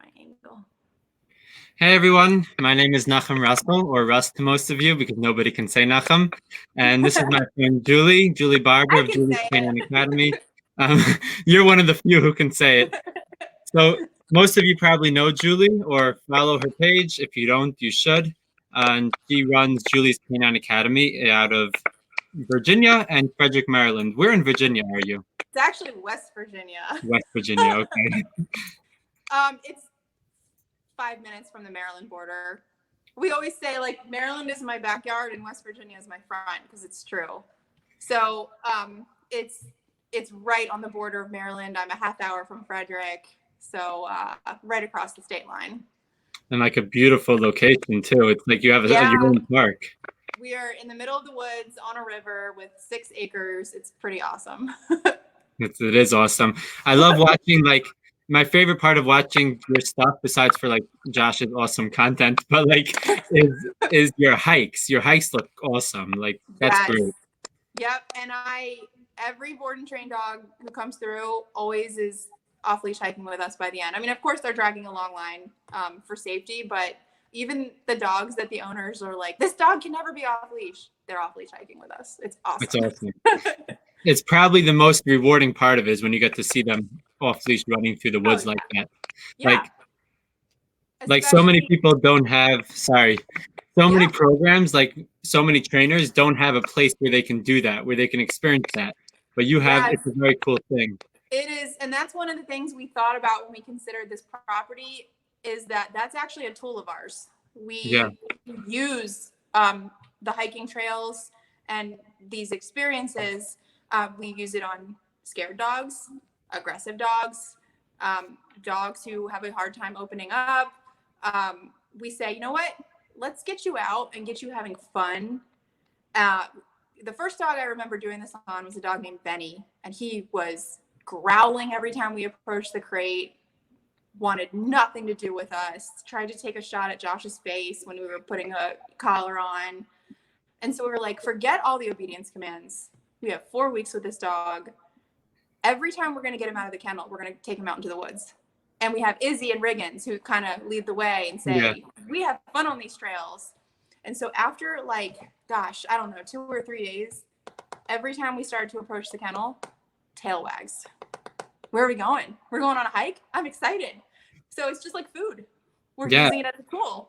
my angle. Hey everyone, my name is Nachum Russell, or Russ to most of you, because nobody can say Nachum. And this is my friend Julie Barber I of can Julie's say Canine it. Academy. You're one of the few who can say it. So most of you probably know Julie or follow her page. If you don't, you should. And she runs Julie's Canine Academy out of Virginia and Fredrick, Maryland. Where in Virginia are you? It's actually West Virginia. West Virginia, okay. It's 5 minutes from the Maryland border. We always say like Maryland is my backyard and West Virginia is my front because it's true. So it's right on the border of Maryland. I'm a half hour from Fredrick, so right across the state line. And like a beautiful location too. It's like you have your own park. We are in the middle of the woods on a river with 6 acres. It's pretty awesome. It is awesome. I love watching, like, my favorite part of watching your stuff, besides for like Josh's awesome content, but like is your hikes. Your hikes look awesome. Like that's great. Yep. And every board and trained dog who comes through always is off leash hiking with us by the end. I mean, of course they're dragging a long line for safety, but even the dogs that the owners are like, this dog can never be off leash, they're off leash hiking with us. It's awesome. It's awesome. It's probably the most rewarding part of it is when you get to see them off leash running through the woods like that. Yeah. Like so many people don't have, many programs, like so many trainers don't have a place where they can do that, where they can experience that. But you have, it's a very cool thing. It is. And that's one of the things we thought about when we considered this property is that that's actually a tool of ours. We use the hiking trails and these experiences. We use it on scared dogs, aggressive dogs, dogs who have a hard time opening up. We say, you know what? Let's get you out and get you having fun. The first dog I remember doing this on was a dog named Benny, and he was growling every time we approached the crate, wanted nothing to do with us, tried to take a shot at Josh's face when we were putting a collar on. And so we were like, forget all the obedience commands. We have 4 weeks with this dog. Every time we're going to get him out of the kennel, we're going to take him out into the woods. And we have Izzy and Riggins who kind of lead the way and say, we have fun on these trails. And so after I don't know, 2 or 3 days, every time we started to approach the kennel, tail wags. Where are we going? We're going on a hike? I'm excited. So it's just like food. We're using it as a tool.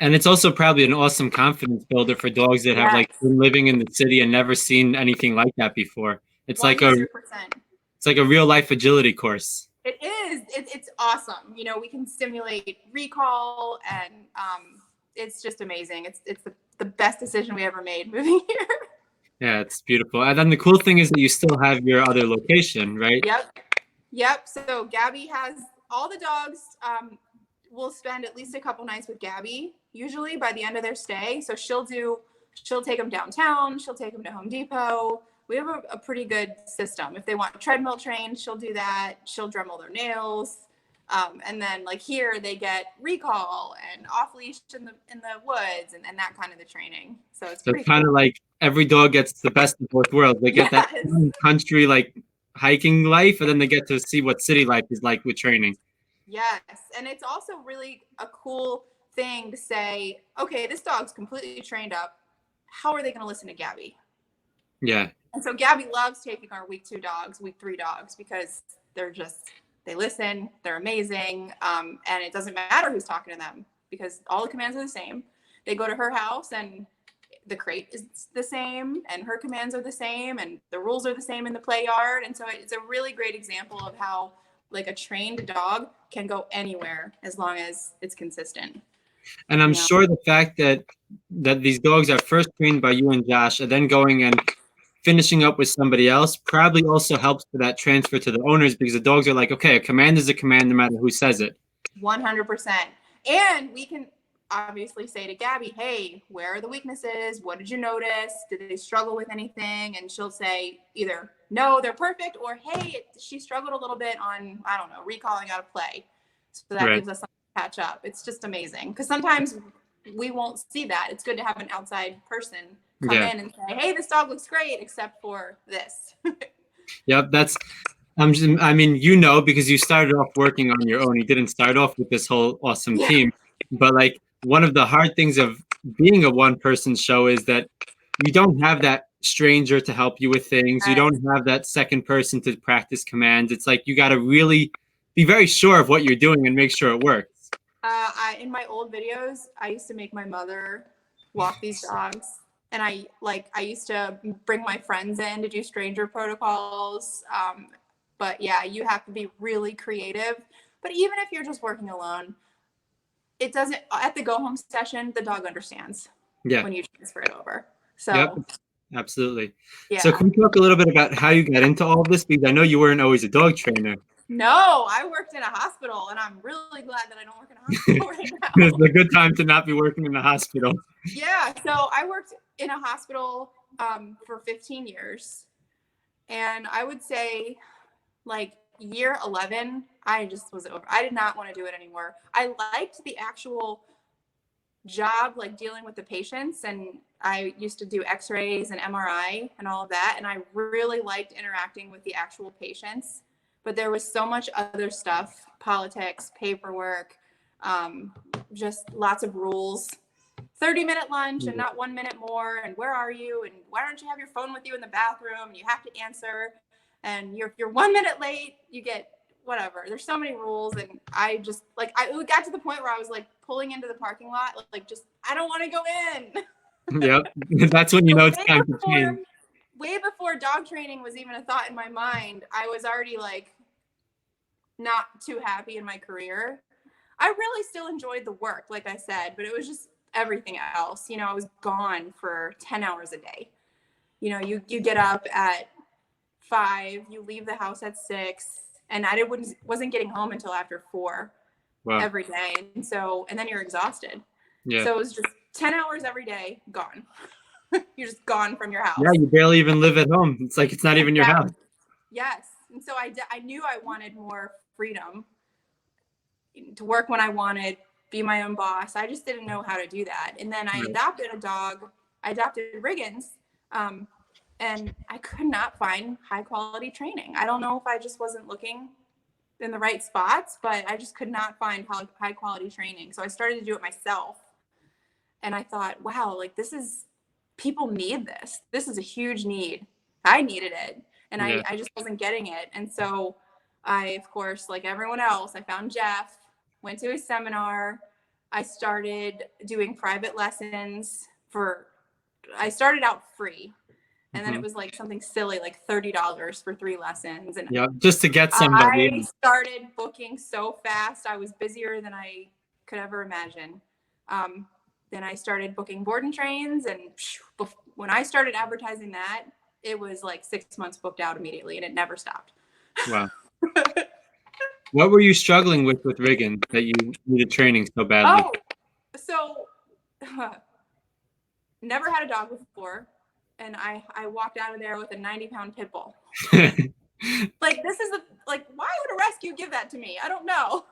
And it's also probably an awesome confidence builder for dogs that have been living in the city and never seen anything like that before. It's 100%. like a real life agility course. It is. It's awesome. You know, we can stimulate recall, and it's just amazing. It's the best decision we ever made moving here. Yeah, it's beautiful. And then the cool thing is that you still have your other location, right? Yep. So Gabby has all the dogs. We'll spend at least a couple nights with Gabby, usually by the end of their stay. So she'll take them downtown. She'll take them to Home Depot. We have a pretty good system. If they want treadmill trained, she'll do that. She'll Dremel their nails. And then like here they get recall and off leash in the woods and that kind of the training. So it's pretty kind of like every dog gets the best of both worlds. They get that country like hiking life, and then they get to see what city life is like with training. Yes. And it's also really a cool thing to say, okay, this dog's completely trained up. How are they going to listen to Gabby? Yeah. And so Gabby loves taking our week 2 dogs, week 3 dogs, because they listen, they're amazing. And it doesn't matter who's talking to them because all the commands are the same. They go to her house and the crate is the same and her commands are the same and the rules are the same in the play yard. And so it's a really great example of how like a trained dog can go anywhere as long as it's consistent. And I'm sure the fact that these dogs are first trained by you and Josh and then going and finishing up with somebody else probably also helps for that transfer to the owners, because the dogs are like, okay, a command is a command no matter who says it. 100%. And we can obviously say to Gabby, hey, where are the weaknesses? What did you notice? Did they struggle with anything? And she'll say either, no, they're perfect, or hey, she struggled a little bit on, I don't know, recalling out of play. So that gives us something to catch up. It's just amazing. Because sometimes we won't see that. It's good to have an outside person come in and say, hey, this dog looks great, except for this. Yep, I mean, you know, because you started off working on your own. You didn't start off with this whole awesome Yeah. team. But like one of the hard things of being a one-person show is that you don't have that stranger to help you with things. You don't have that second person to practice commands. It's like you got to really be very sure of what you're doing and make sure it works. In my old videos, I used to make my mother walk these dogs, and I used to bring my friends in to do stranger protocols. But yeah, you have to be really creative. But even if you're just working alone, it doesn't. At the go home session, the dog understands Yeah. when you transfer it over. So Yep. Absolutely. yeah. So can we talk a little bit about how you got into all of this? Because I know you weren't always a dog trainer. No, I worked in a hospital, and I'm really glad that I don't work in a hospital right now. It's a good time to not be working in the hospital. Yeah, so I worked in a hospital for 15 years, and I would say like year 11, I just was over. I did not want to do it anymore. I liked the actual job, like dealing with the patients, and I used to do x-rays and MRI and all of that, and I really liked interacting with the actual patients. But there was so much other stuff, politics, paperwork, just lots of rules. 30-minute lunch and not 1 minute more, and where are you, and why don't you have your phone with you in the bathroom, and you have to answer, and you're 1 minute late, you get whatever. There's so many rules, and I just like it got to the point where I was like pulling into the parking lot, like just I don't want to go in. Yep, that's when you know it's time to change. Way before dog training was even a thought in my mind, I was already like not too happy in my career. I really still enjoyed the work, like I said, but it was just everything else. You know, I was gone for 10 hours a day. You know, you get up at 5, you leave the house at 6, and wasn't getting home until after 4 every day. And then you're exhausted. Yeah. So it was just 10 hours every day gone. You're just gone from your house. Yeah, you barely even live at home. It's like it's not even your house. Yes. And so I knew I wanted more freedom to work when I wanted, be my own boss. I just didn't know how to do that. And then I adopted a dog. I adopted Riggins, and I could not find high quality training. I don't know if I just wasn't looking in the right spots, but I just could not find high quality training. So I started to do it myself. And I thought, wow, like people need this. This is a huge need. I needed it. And I just wasn't getting it. And so I, of course, like everyone else, I found Jeff, went to his seminar. I started doing private lessons I started out free. And then it was like something silly, like $30 for 3 lessons. And just to get somebody. I started booking so fast. I was busier than I could ever imagine. Then I started booking board and trains. And when I started advertising that, it was like 6 months booked out immediately, and it never stopped. Wow. What were you struggling with Riggin that you needed training so badly? Oh, so never had a dog before, and I walked out of there with a 90-pound pit bull. Like, this is why would a rescue give that to me? I don't know.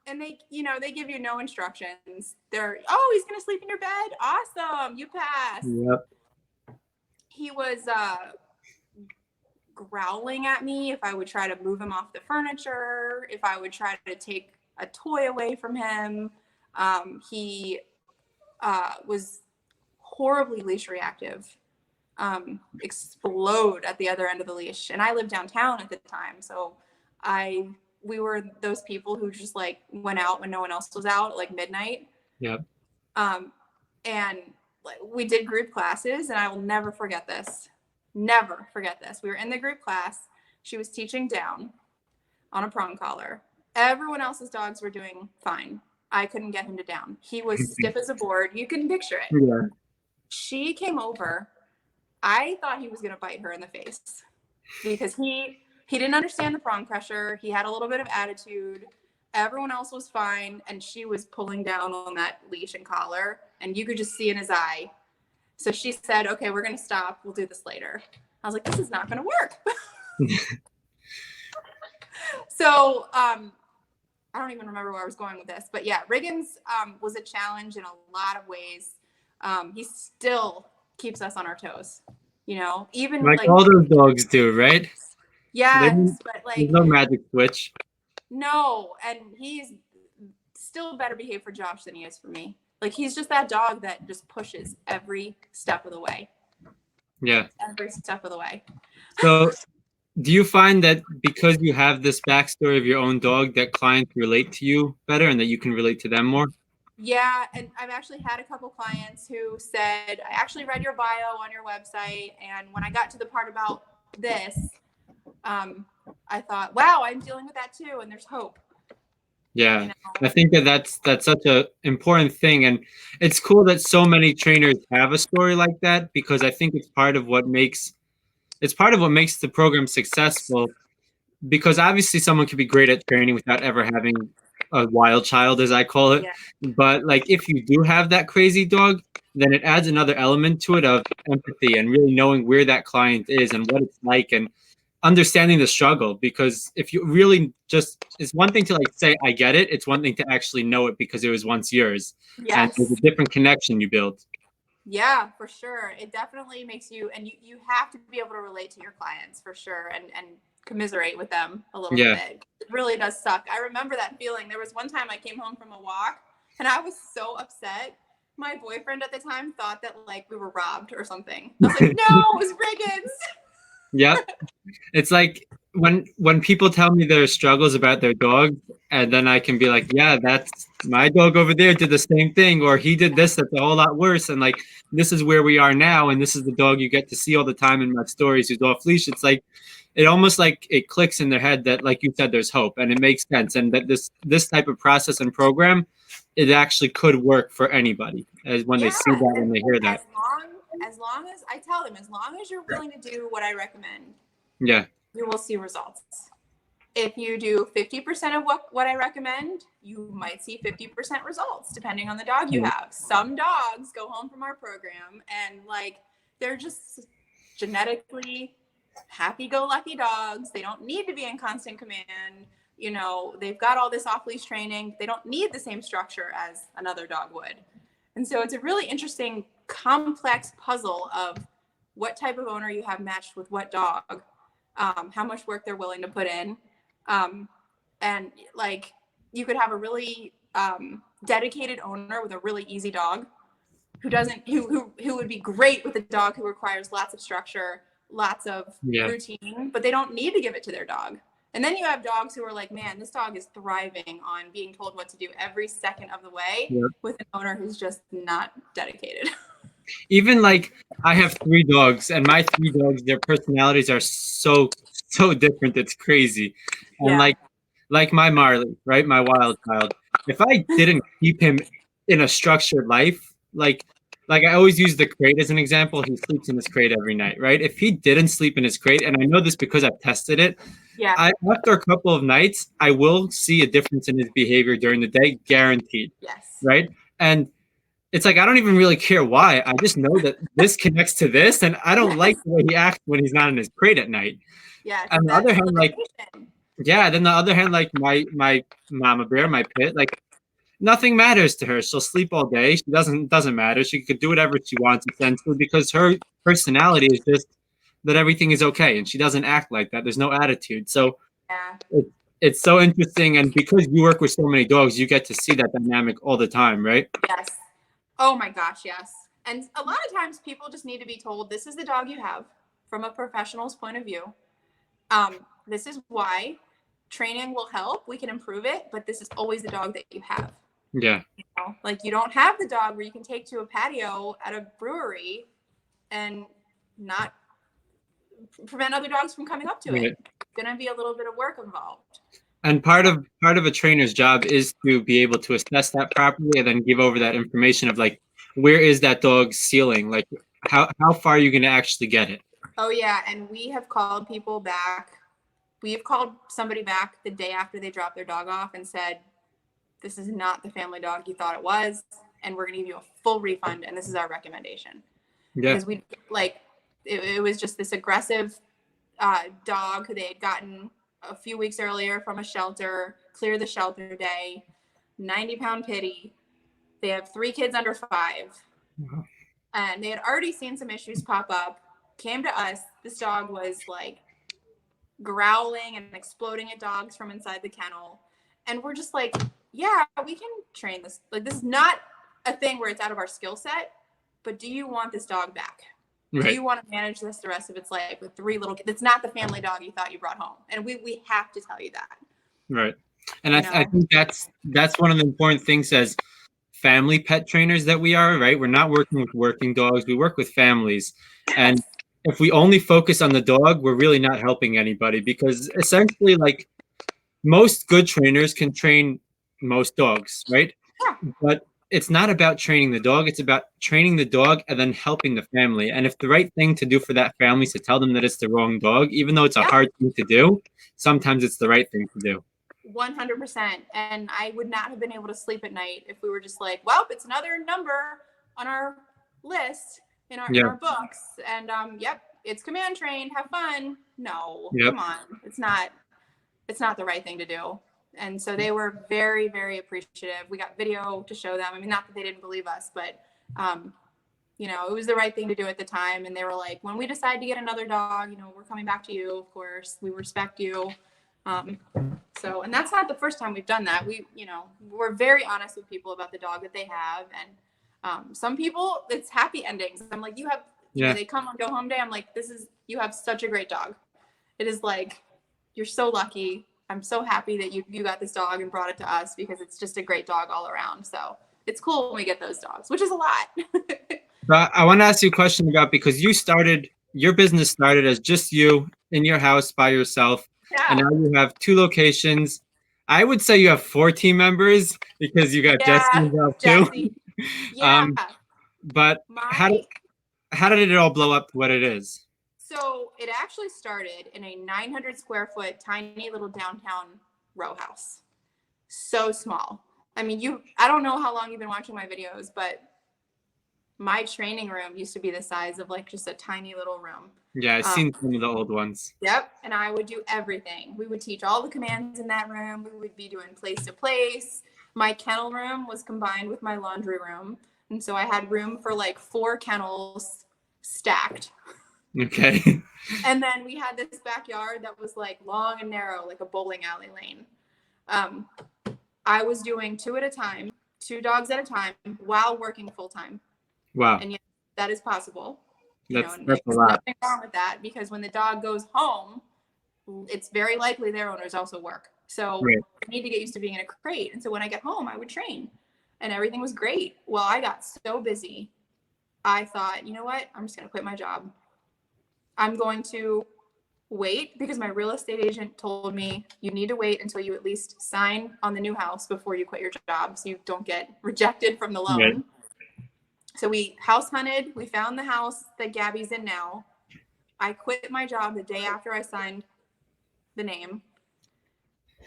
And they give you no instructions. He's gonna sleep in your bed. Awesome, you pass. Yep. He was growling at me if I would try to move him off the furniture, if I would try to take a toy away from him. He was horribly leash reactive, explode at the other end of the leash. And I lived downtown at the time. So we were those people who just like went out when no one else was out at like midnight. Yep. And like, we did group classes, and I will never forget this. Never forget this. We were in the group class. She was teaching down on a prong collar. Everyone else's dogs were doing fine. I couldn't get him to down. He was stiff as a board. You can picture it. Yeah. She came over. I thought he was going to bite her in the face because he didn't understand the prong pressure. He had a little bit of attitude. Everyone else was fine, and she was pulling down on that leash and collar, and you could just see in his eye. So she said, okay, we're going to stop. We'll do this later. I was like, this is not going to work. So I don't even remember where I was going with this. But yeah, Riggins was a challenge in a lot of ways. He still keeps us on our toes, even like all those dogs do, right? Yes, but There's like, no magic switch. no, and he's still better behaved for Josh than he is for me. Like, he's just that dog that just pushes every step of the way. Yeah. Every step of the way. So do you find that because you have this backstory of your own dog that clients relate to you better and that you can relate to them more? Yeah, and I've actually had a couple clients who said, I actually read your bio on your website, and when I got to the part about this, I thought, wow, I'm dealing with that too, and there's hope. Yeah, You know? I think that that's such a important thing, and it's cool that so many trainers have a story like that because I think it's part of what makes the program successful. Because obviously, someone could be great at training without ever having a wild child, as I call it. Yeah. But like, if you do have that crazy dog, then it adds another element to it of empathy and really knowing where that client is and what it's like and understanding the struggle. Because if you really just, it's one thing to like say I get it, it's one thing to actually know it because it was once yours, and there's a Yes. different connection you build. Yeah, for sure. It definitely makes you, and you have to be able to relate to your clients for sure, and commiserate with them a little Yeah. bit. It really does suck. I remember that feeling. There was one time I came home from a walk and I was so upset. My boyfriend at the time thought that like we were robbed or something. I was like, no, it was Riggins. Yep. It's like when people tell me their struggles about their dog, and then I can be like, yeah, that's my dog over there did the same thing, or he did this that's a whole lot worse, and like this is where we are now, and this is the dog you get to see all the time in my stories who's off leash. It's like it almost like it clicks in their head that, like you said, there's hope, and it makes sense, and that this type of process and program, it actually could work for anybody, as when they Yeah, see that, when they hear that. as long as I tell them, as long as you're willing to do what I recommend, Yeah. you will see results. If you do 50% of what I recommend, you might see 50% results depending on the dog you have. Some dogs go home from our program and like they're just genetically happy-go-lucky dogs. They don't need to be in constant command. You know, they've got all this off-leash training. They don't need the same structure as another dog would. And so it's a really interesting, complex puzzle of what type of owner you have matched with what dog, how much work they're willing to put in. And like you could have a really dedicated owner with a really easy dog who would be great with a dog who requires lots of structure, lots of Yeah. routine, but they don't need to give it to their dog. And then you have dogs who are like, man, this dog is thriving on being told what to do every second of the way, Yeah. with an owner who's just not dedicated. Even like I have 3 dogs, and my 3 dogs, their personalities are so different. It's crazy. And Yeah. like my Marley, right? My wild child. If I didn't keep him in a structured life, like I always use the crate as an example. He sleeps in his crate every night, right? If he didn't sleep in his crate, and I know this because I've tested it, Yeah. after a couple of nights, I will see a difference in his behavior during the day, guaranteed, Yes. right? And it's like I don't even really care why. I just know that this connects to this, and I don't like Yes. the way he acts when he's not in his crate at night. Yes. On the That's other hand, like limitation. yeah, then the other hand, like my mama bear, my pit, like nothing matters to her. She'll sleep all day. She doesn't matter. She could do whatever she wants essentially because her personality is just that everything is okay, and she doesn't act like that. There's no attitude. So Yeah. it, it's so interesting, and because you work with so many dogs, you get to see that dynamic all the time, right? Yes. Oh my gosh, yes. And a lot of times people just need to be told this is the dog you have from a professional's point of view. This is why training will help. We can improve it, but this is always the dog that you have. Yeah. You know, like you don't have the dog where you can take to a patio at a brewery and not prevent other dogs from coming up to Right. it. It's gonna be a little bit of work involved. And part of a trainer's job is to be able to assess that properly and then give over that information of like where is that dog's ceiling? Like how far are you gonna actually get it? Oh yeah, and we have called people back. We've called somebody back the day after they dropped their dog off and said, this is not the family dog you thought it was, and we're going to give you a full refund, and this is our recommendation. Yeah. Because we like it was just this aggressive dog who they had gotten a few weeks earlier from a shelter, clear the shelter day, 90-pound pitty. They have 3 kids under 5. Wow. And they had already seen some issues pop up, came to us. This dog was like growling and exploding at dogs from inside the kennel. And we're just like, yeah, we can train this. Like, this is not a thing where it's out of our skill set, but do you want this dog back? Right. Do you want to manage this the rest of its life with 3 little kids? It's not the family dog you thought you brought home. And we have to tell you that. Right. And I think that's one of the important things as family pet trainers that we are, right? We're not working with working dogs. We work with families. And if we only focus on the dog, we're really not helping anybody, because essentially, like, most good trainers can train most dogs, right? Yeah. But it's not about training the dog. It's about training the dog and then helping the family. And if the right thing to do for that family is to tell them that it's the wrong dog, even though it's a hard thing to do, sometimes it's the right thing to do. 100%. And I would not have been able to sleep at night if we were just like, well, it's another number on our list in our books. And yep, it's command trained. Have fun. No, come on. It's not the right thing to do. And so they were very, very appreciative. We got video to show them. I mean, not that they didn't believe us, but you know, it was the right thing to do at the time. And they were like, when we decide to get another dog, you know, we're coming back to you, of course. We respect you. So, and that's not the first time we've done that. We're very honest with people about the dog that they have. And some people, it's happy endings. I'm like, you know, they come on go home day. I'm like, you have such a great dog. It is like, you're so lucky. I'm so happy that you got this dog and brought it to us, because it's just a great dog all around. So it's cool when we get those dogs, which is a lot. But I want to ask you a question about, because your business started as just you in your house by yourself. Yeah. And now you have 2 locations. I would say you have 4 team members, because you got Jesse involved too. Yeah. But how did it all blow up to what it is? So it actually started in a 900 square foot, tiny little downtown row house. So small. I mean, I don't know how long you've been watching my videos, but my training room used to be the size of like just a tiny little room. Yeah, I've seen some of the old ones. Yep. And I would do everything. We would teach all the commands in that room. We would be doing place to place. My kennel room was combined with my laundry room. And so I had room for like 4 kennels stacked. Okay. And then we had this backyard that was like long and narrow, like a bowling alley lane. I was doing 2 at a time, 2 dogs at a time, while working full time. Wow. And yes, that is possible. That's a lot. Nothing wrong with that, because when the dog goes home, it's very likely their owners also work. So I need to get used to being in a crate. And so when I get home, I would train, and everything was great. Well, I got so busy. I thought, you know what? I'm just going to quit my job. I'm going to wait, because my real estate agent told me you need to wait until you at least sign on the new house before you quit your job, so you don't get rejected from the loan. Right. So we house hunted. We found the house that Gabby's in now. I quit my job the day after I signed the name,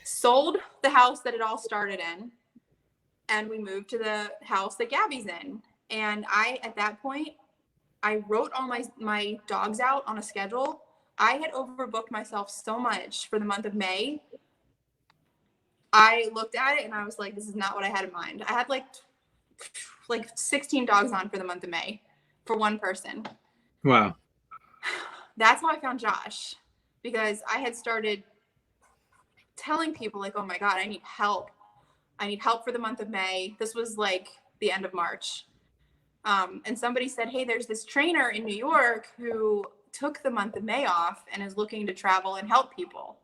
sold the house that it all started in, and we moved to the house that Gabby's in. And at that point, I wrote all my dogs out on a schedule. I had overbooked myself so much for the month of May. I looked at it and I was like, this is not what I had in mind. I had like 16 dogs on for the month of May for one person. Wow. That's how I found Josh, because I had started telling people like, oh my God, I need help. I need help for the month of May. This was like the end of March. And somebody said, hey, there's this trainer in New York who took the month of May off and is looking to travel and help people.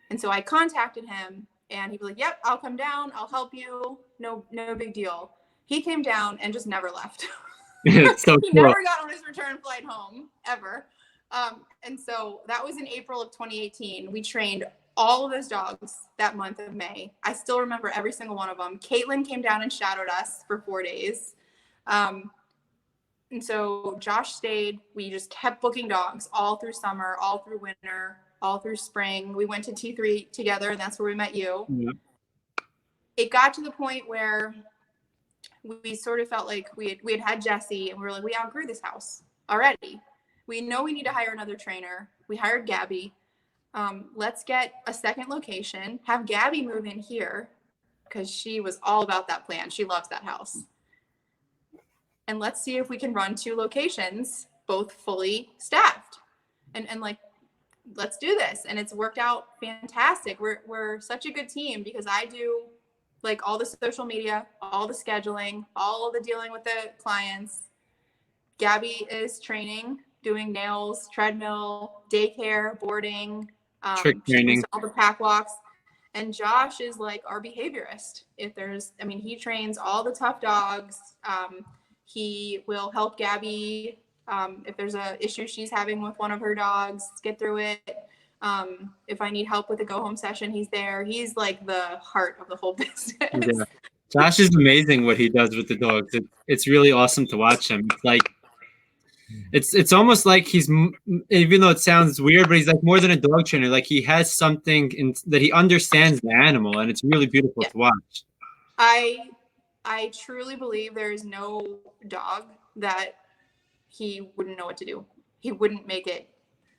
And so I contacted him, and he was like, yep, I'll come down. I'll help you. No big deal. He came down and just never left. So he never got on his return flight home, ever. And so that was in April of 2018. We trained all of those dogs that month of May. I still remember every single one of them. Caitlin came down and shadowed us for 4 days. And so Josh stayed. We just kept booking dogs all through summer, all through winter, all through spring. We went to T3 together, and that's where we met you. Yeah. It got to the point where we sort of felt like we had Jesse, and we were like, we outgrew this house already. We know we need to hire another trainer. We hired Gabby. Let's get a second location, have Gabby move in here, because she was all about that plan. She loves that house. And let's see if we can run 2 locations, both fully staffed. And like, let's do this. And it's worked out fantastic. We're such a good team because I do like all the social media, all the scheduling, all the dealing with the clients. Gabby is training, doing nails, treadmill, daycare, boarding, Trick training, all the pack walks. And Josh is like our behaviorist. He trains all the tough dogs. He will help Gabby if there's a issue she's having with one of her dogs, get through it. If I need help with a go home session, he's there. He's like the heart of the whole business. Yeah. Josh is amazing what he does with the dogs. It's really awesome to watch him. It's like it's almost like he's, even though it sounds weird, but he's like more than a dog trainer. Like he has something that he understands the animal, and it's really beautiful to watch. I truly believe there is no dog that he wouldn't know what to do. He wouldn't make it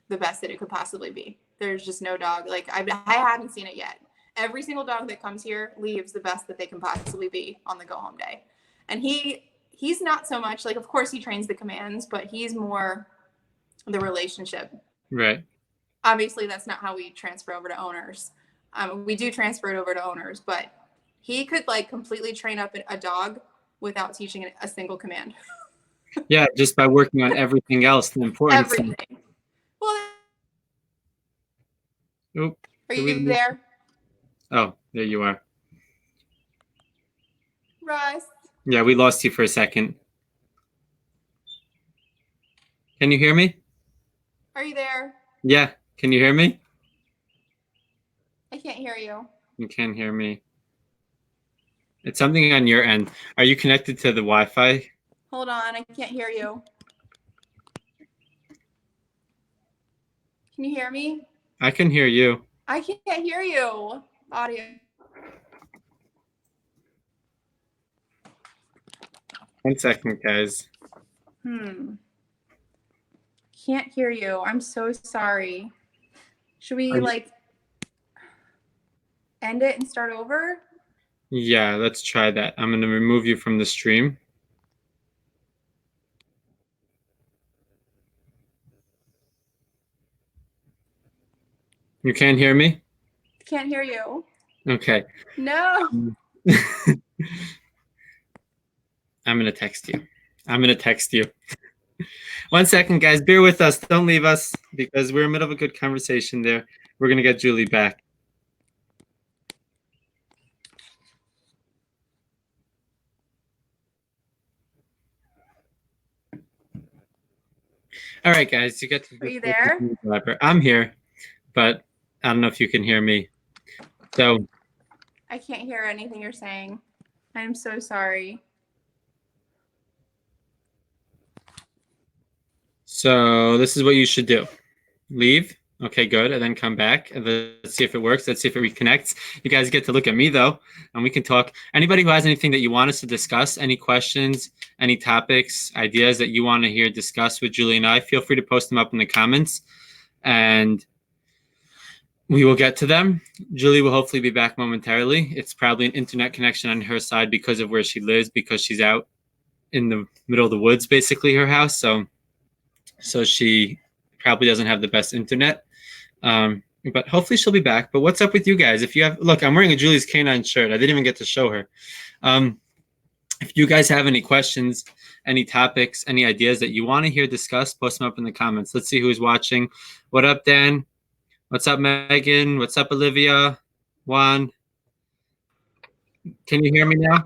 the best that it could possibly be. There's just no dog. Like I haven't seen it yet. Every single dog that comes here leaves the best that they can possibly be on the go home day. And he's not so much like, of course he trains the commands, but he's more the relationship. Right. Obviously that's not how we transfer over to owners. We do transfer it over to owners, but he could like completely train up a dog without teaching a single command. Yeah, just by working on everything else, the important everything. stuff. Well, are you there? Oh, there you are. Russ. Yeah, we lost you for a second. Can you hear me? Are you there? Yeah, can you hear me? I can't hear you. You can't hear me. It's something on your end. Are you connected to the Wi-Fi? Hold on, I can't hear you. Can you hear me? I can hear you. I can't hear you. Audio. One second, guys. Can't hear you. I'm so sorry. Should we like end it and start over? Yeah, let's try that. I'm going to remove you from the stream. You can't hear me? Can't hear you. Okay. No. I'm going to text you. I'm going to text you. 1 second, guys. Bear with us. Don't leave us because we're in the middle of a good conversation there. We're going to get Julie back. All right, guys. You get to. Are you there? I'm here, but I don't know if you can hear me. So. I can't hear anything you're saying. I'm so sorry. So this is what you should do. Leave. Okay, good. And then come back. And let's see if it works. Let's see if it reconnects. You guys get to look at me, though, and we can talk. Anybody who has anything that you want us to discuss, any questions, any topics, ideas that you want to hear discussed with Julie and I, feel free to post them up in the comments, and we will get to them. Julie will hopefully be back momentarily. It's probably an internet connection on her side because of where she lives, because she's out in the middle of the woods, basically, her house. So she probably doesn't have the best internet. But hopefully she'll be back. But what's up with you guys? If you have, look, I'm wearing a Julie's Canine shirt. I didn't even get to show her. If you guys have any questions, any topics, any ideas that you want to hear discussed, post them up in the comments. Let's see who's watching. What up, Dan? What's up, Megan? What's up, Olivia? Juan? Can you hear me now?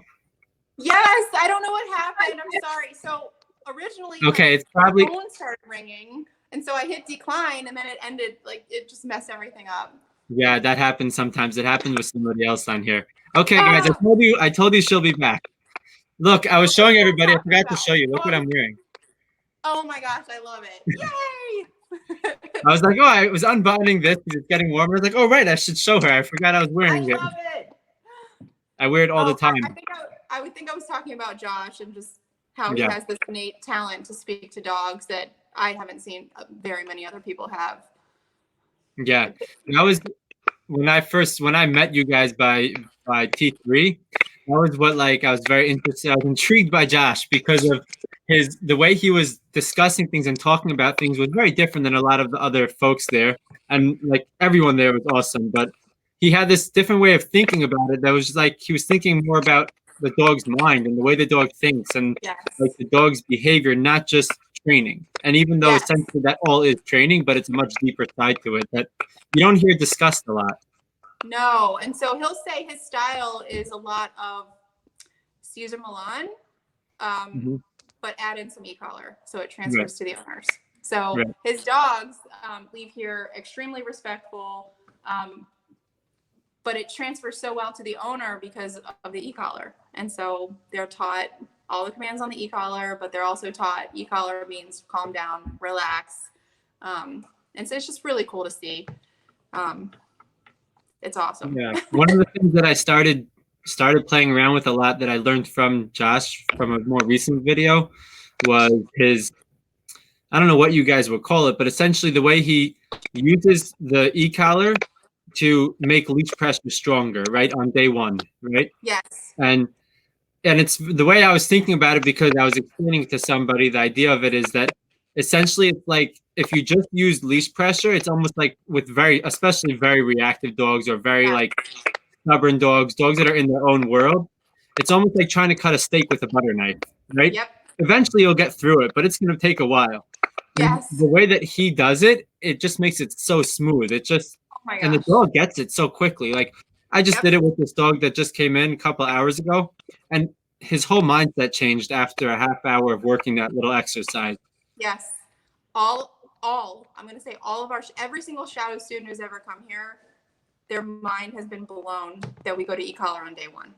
Yes, I don't know what happened. I'm sorry. So originally, okay, it's probably my phone started ringing, and so I hit decline, and then it ended. Like it just messed everything up. Yeah, that happens sometimes. It happened with somebody else on here. Okay, guys, I told you she'll be back. Look, I was showing everybody. I forgot to show you. Look what I'm wearing. Oh my gosh, I love it! Yay! I was like, oh, I was unbuttoning this because it's getting warmer. I was like, oh, right, I should show her. I forgot I was wearing it. I love it. I wear it all the time. I would think I was talking about Josh and just how he has this innate talent to speak to dogs that I haven't seen very many other people have. Yeah, that was when I met you guys by T3. That was what, like, I was very interested. I was intrigued by Josh because of the way he was discussing things and talking about things was very different than a lot of the other folks there, and like everyone there was awesome, but he had this different way of thinking about it that was just like he was thinking more about the dog's mind and the way the dog thinks and like Yes. the dog's behavior, not just training. And even though Yes. essentially that all is training, but it's a much deeper side to it that you don't hear discussed a lot. No. And so he'll say his style is a lot of Caesar Milan, but add in some e-collar so it transfers to the owners. So his dogs leave here extremely respectful, but it transfers so well to the owner because of the e-collar. And so they're taught all the commands on the e-collar, but they're also taught e-collar means calm down, relax. And so it's just really cool to see. It's awesome. Yeah. One of the things that I started playing around with a lot that I learned from Josh from a more recent video was his, I don't know what you guys would call it, but essentially the way he uses the e-collar to make leash pressure stronger, right, on day one, right? Yes. And it's the way I was thinking about it because I was explaining to somebody the idea of it is that essentially it's like if you just use leash pressure, it's almost like with especially very reactive dogs or very like stubborn dogs that are in their own world. It's almost like trying to cut a steak with a butter knife, right? Yep. Eventually you'll get through it, but it's going to take a while. Yes. And the way that he does it, it just makes it so smooth. It just, and the dog gets it so quickly. Like I just did it with this dog that just came in a couple hours ago, and his whole mindset changed after a half hour of working that little exercise. Yes. I'm going to say all of every single shadow student who's ever come here, their mind has been blown that we go to e-collar on day one.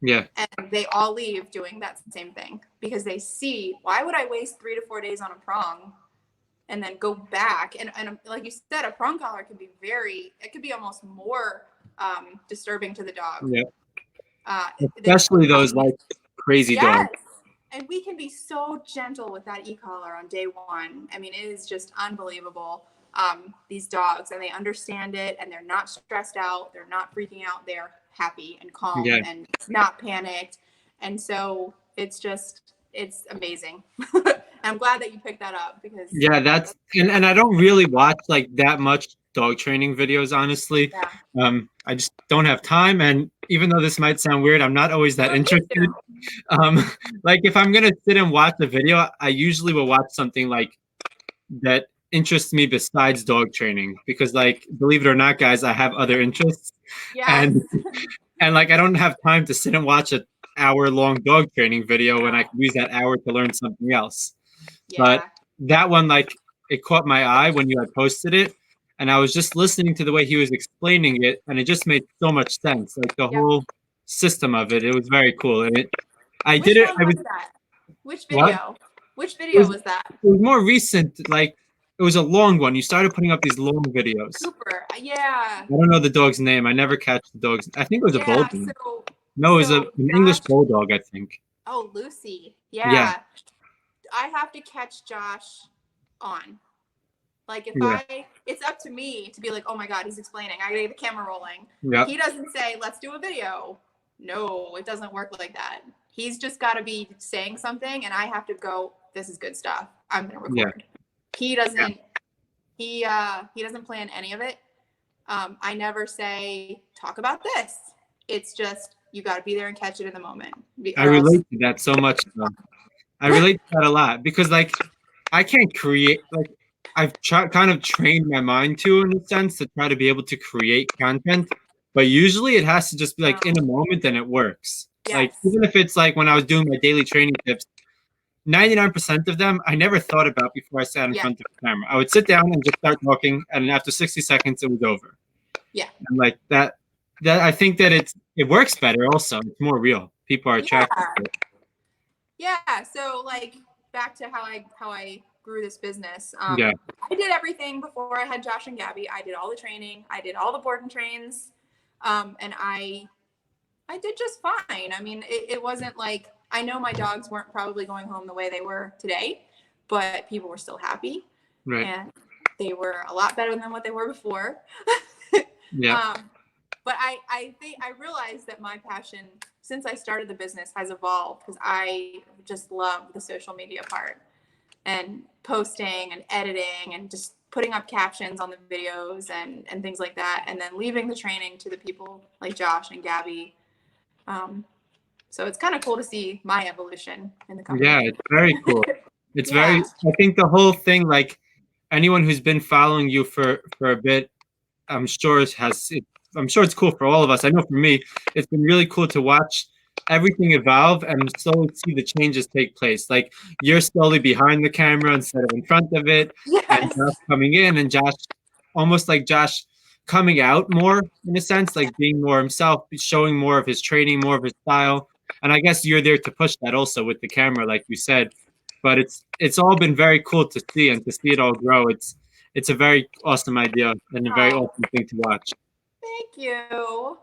Yeah. And they all leave doing that same thing because they see, why would I waste 3 to 4 days on a prong and then go back? And like you said, a prong collar can be it could be almost more disturbing to the dog. Yeah. Especially those like crazy dogs. And we can be so gentle with that e-collar on day one. I mean, it is just unbelievable. These dogs, and they understand it, and they're not stressed out. They're not freaking out. They're happy and calm and not panicked. And so it's amazing. I'm glad that you picked that up because that's and I don't really watch like that much dog training videos, honestly. I just don't have time, and even though this might sound weird, I'm not always that interested. Like if I'm gonna sit and watch a video, I usually will watch something like that interests me besides dog training because, like, believe it or not, guys, I have other interests. And like I don't have time to sit and watch an hour-long dog training video when I can use that hour to learn something else. But that one, like, it caught my eye when you had posted it, and I was just listening to the way he was explaining it, and it just made so much sense. Like the whole system of it, it was very cool. And Which video? What? Which video was that? It was more recent. Like it was a long one. You started putting up these long videos. Super. Yeah. I don't know the dog's name. I never catch the dog's. I think it was a bulldog. No, it was an English bulldog, I think. Oh, Lucy. Yeah. I have to catch Josh on. Like if it's up to me to be like, oh my God, he's explaining. I gotta get the camera rolling. He doesn't say, let's do a video. No, it doesn't work like that. He's just got to be saying something, and I have to go, this is good stuff. I'm going to record. He doesn't, he doesn't plan any of it. I never say, talk about this. It's just, you got to be there and catch it in the moment. I relate to that so much. I relate to that a lot because, like, I can't create, like, I've kind of trained my mind to, in a sense, to try to be able to create content. But usually it has to just be like in a moment and it works. Like even if it's like when I was doing my daily training tips, 99% of them I never thought about before I sat in front of the camera. I would sit down and just start talking, and after 60 seconds it was over. And like that I think that it works better also. It's more real. People are attracted to it. So like back to how I grew this business. I did everything before I had Josh and Gabby. I did all the training. I did all the board and trains. And I did just fine. I mean, it wasn't like, I know my dogs weren't probably going home the way they were today, but people were still happy. And they were a lot better than what they were before. But I think I realized that my passion since I started the business has evolved because I just love the social media part and posting and editing and just putting up captions on the videos and things like that. And then leaving the training to the people like Josh and Gabby. So it's kind of cool to see my evolution in the company. Yeah, it's very cool. It's Yeah. very, I think the whole thing, like anyone who's been following you for a bit, I'm sure I'm sure it's cool for all of us. I know for me, it's been really cool to watch everything evolve and slowly see the changes take place. Like you're slowly behind the camera instead of in front of it, and Yes. Josh coming in, and Josh, almost like Josh coming out more in a sense, like being more himself, showing more of his training, more of his style. And I guess you're there to push that also with the camera, like you said. But it's all been very cool to see and to see it all grow. It's a very awesome idea and a very awesome thing to watch. Thank you.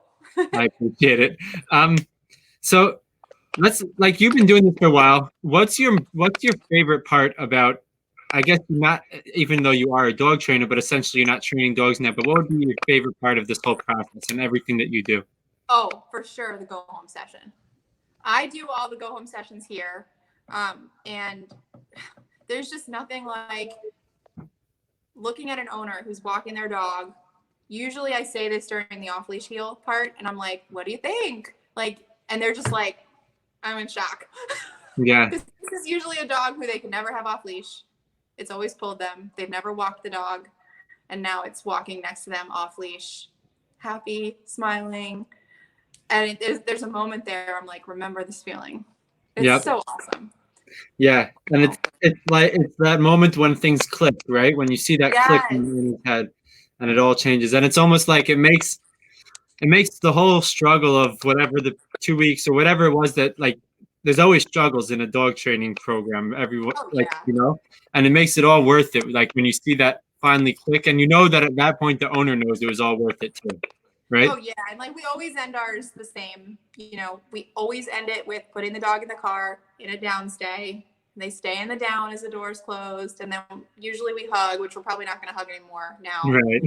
I appreciate it. So let's like you've been doing this for a while. What's your favorite part about? I guess not, even though you are a dog trainer, but essentially you're not training dogs now. But what would be your favorite part of this whole process and everything that you do? Oh, for sure, the go home session. I do all the go home sessions here, and there's just nothing like looking at an owner who's walking their dog. Usually I say this during the off leash heel part, and I'm like, what do you think? Like, and they're just like, I'm in shock. Yeah. This is usually a dog who they can never have off leash. It's always pulled them. They've never walked the dog. And now it's walking next to them off leash, happy, smiling. And there's a moment there. I'm like, remember this feeling. It's so awesome. Yeah. And it's like, it's that moment when things click, right? When you see that click in his head and it all changes. And it's almost like it makes the whole struggle of whatever the 2 weeks or whatever it was that like, there's always struggles in a dog training program. Everyone, you know, and it makes it all worth it. Like when you see that finally click, and you know that at that point the owner knows it was all worth it too, right? Oh yeah, and like we always end ours the same. You know, we always end it with putting the dog in the car in a down stay. They stay in the down as the door's closed, and then usually we hug, which we're probably not going to hug anymore now. Right.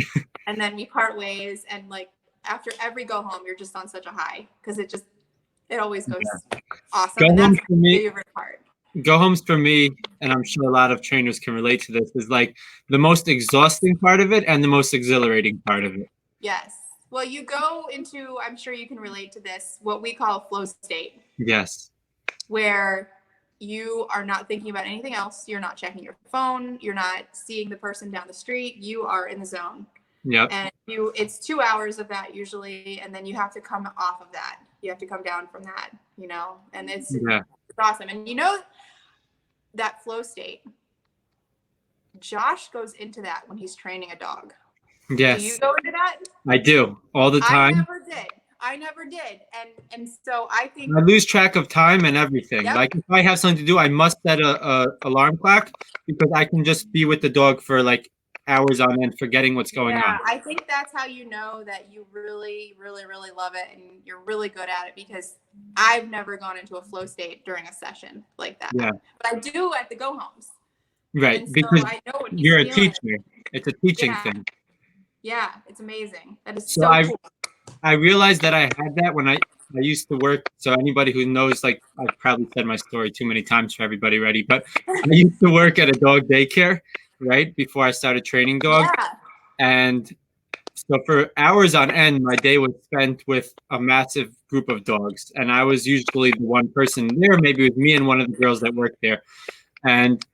And then we part ways, and like after every go home, you're just on such a high because it always goes awesome. And that's my favorite part. Go homes for me, and I'm sure a lot of trainers can relate to this, is like the most exhausting part of it and the most exhilarating part of it. Yes. Well, you go into, I'm sure you can relate to this, what we call flow state. Yes. Where you are not thinking about anything else. You're not checking your phone. You're not seeing the person down the street. You are in the zone. Yep. And it's 2 hours of that usually, and then you have to come off of that. You have to come down from that, you know, and it's awesome. And you know, that flow state, Josh goes into that when he's training a dog. Yes. Do you go into that? I do all the time. I never did. And so I think I lose track of time and everything. Yep. Like if I have something to do, I must set a alarm clock because I can just be with the dog for like hours on end, forgetting what's going on. I think that's how you know that you really, really, really love it and you're really good at it, because I've never gone into a flow state during a session like that. Yeah. But I do at the go homes. Right. And because so I know what you're a teacher. It's a teaching thing. Yeah, it's amazing. That is so cool. I realized that I had that when I used to work. So anybody who knows, like I've probably said my story too many times for everybody already, but I used to work at a dog daycare, right? Before I started training dogs. Yeah. And so for hours on end, my day was spent with a massive group of dogs. And I was usually the one person there. Maybe it was me and one of the girls that worked there. And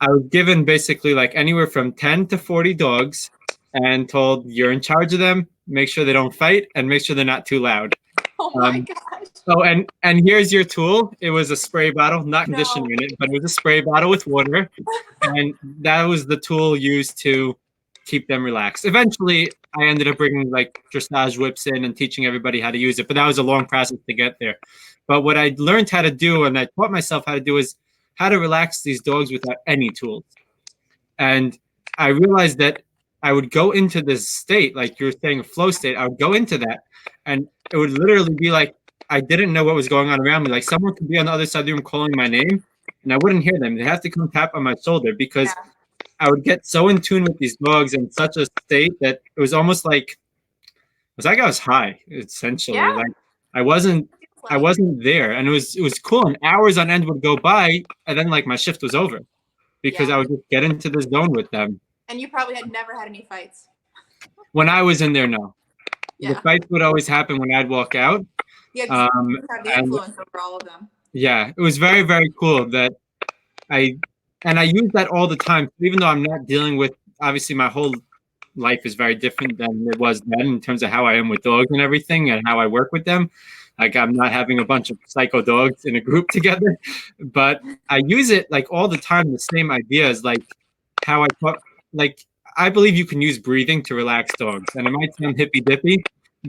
I was given basically like anywhere from 10 to 40 dogs and told, you're in charge of them. Make sure they don't fight and make sure they're not too loud. Oh my gosh. So, and here's your tool. It was a spray bottle, not conditioner in it, but it was a spray bottle with water. And that was the tool used to keep them relaxed. Eventually, I ended up bringing like dressage whips in and teaching everybody how to use it. But that was a long process to get there. But what I learned how to do, and I taught myself how to do, is how to relax these dogs without any tools. And I realized that I would go into this state, like you were saying, a flow state. I would go into that, and it would literally be like I didn't know what was going on around me. Like someone could be on the other side of the room calling my name, and I wouldn't hear them. They have to come tap on my shoulder because I would get so in tune with these dogs in such a state that it was almost like was like I was high, essentially. Yeah. Like I wasn't I Like, wasn't there, and it was cool. And hours on end would go by, and then like my shift was over because yeah. I would just get into the zone with them. And you probably had never had any fights. When I was in there, no, the Yeah. fights would always happen when I'd walk out. Yeah, 'cause Um, you have the and influence over all of them. yeah, it was very, very cool that I I use that all the time. Even though I'm not dealing with, obviously my whole life is very different than it was then in terms of how I am with dogs and everything and how I work with them. Like I'm not having a bunch of psycho dogs in a group together, but I use it like all the time. The same ideas, like how I talk, like I believe you can use breathing to relax dogs, and it might sound hippy dippy,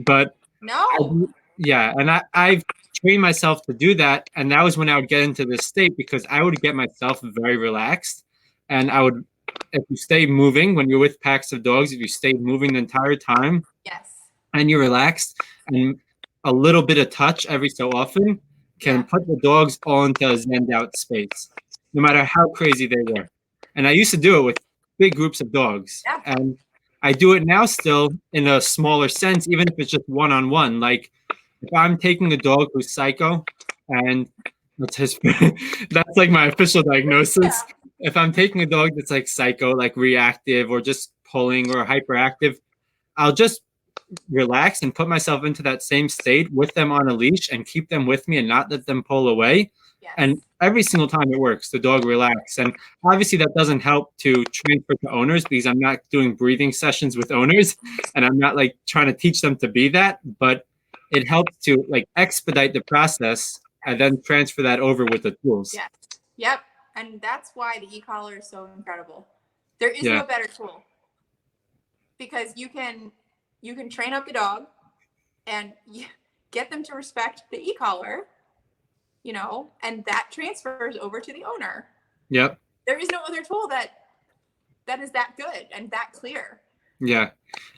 but No. yeah, and I've trained myself to do that, and that was when I would get into this state because I would get myself very relaxed, and I would, if you stay moving when you're with packs of dogs, if you stay moving the entire time Yes. and you're relaxed, and a little bit of touch every so often can Yeah. put the dogs all into a zenned out space, no matter how crazy they were. And I used to do it with big groups of dogs, Yeah. and I do it now still in a smaller sense, even if it's just one on one. Like if I'm taking a dog who's psycho, and that's his, that's like my official diagnosis. Yeah. If I'm taking a dog that's like psycho, like reactive or just pulling or hyperactive, I'll just relax and put myself into that same state with them on a leash and keep them with me and not let them pull away. Yes. And every single time it works, the dog relaxes. And obviously that doesn't help to transfer to owners because I'm not doing breathing sessions with owners and I'm not like trying to teach them to be that, but it helps to like expedite the process and then transfer that over with the tools. Yes. Yep. And that's why the e-collar is so incredible. There is Yeah. no better tool because you can train up the dog and get them to respect the e-collar, you know, and that transfers over to the owner. Yep. There is no other tool that is that good and that clear. Yeah.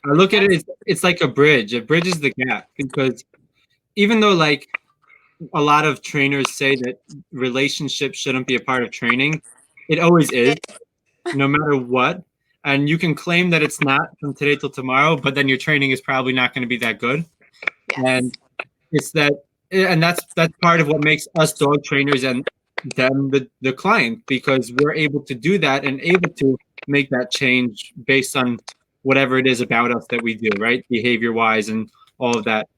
I look at it, it's like a bridge. It bridges the gap because even though like a lot of trainers say that relationships shouldn't be a part of training, it always is, no matter what. And you can claim that it's not from today till tomorrow, but then your training is probably not going to be that good. Yes. And it's that, and that's part of what makes us dog trainers and them the client, because we're able to do that and able to make that change based on whatever it is about us that we do, right? Behavior wise and all of that.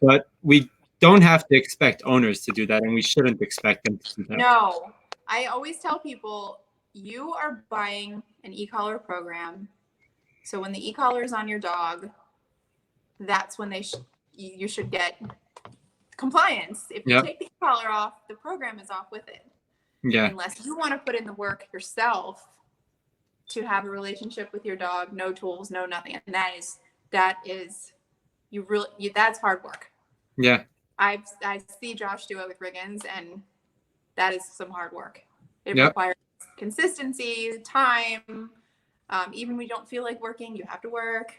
But we don't have to expect owners to do that, and we shouldn't expect them to do that. No, I always tell people you are buying an e-collar program. So when the e-collar is on your dog, that's when you should get compliance. If you take the e-collar off, the program is off with it. Yeah. Unless you want to put in the work yourself to have a relationship with your dog, no tools, no nothing. And that is that's hard work. Yeah. I see Josh do it with Riggins, and that is some hard work. It requires consistency, time. Even when you don't feel like working, you have to work.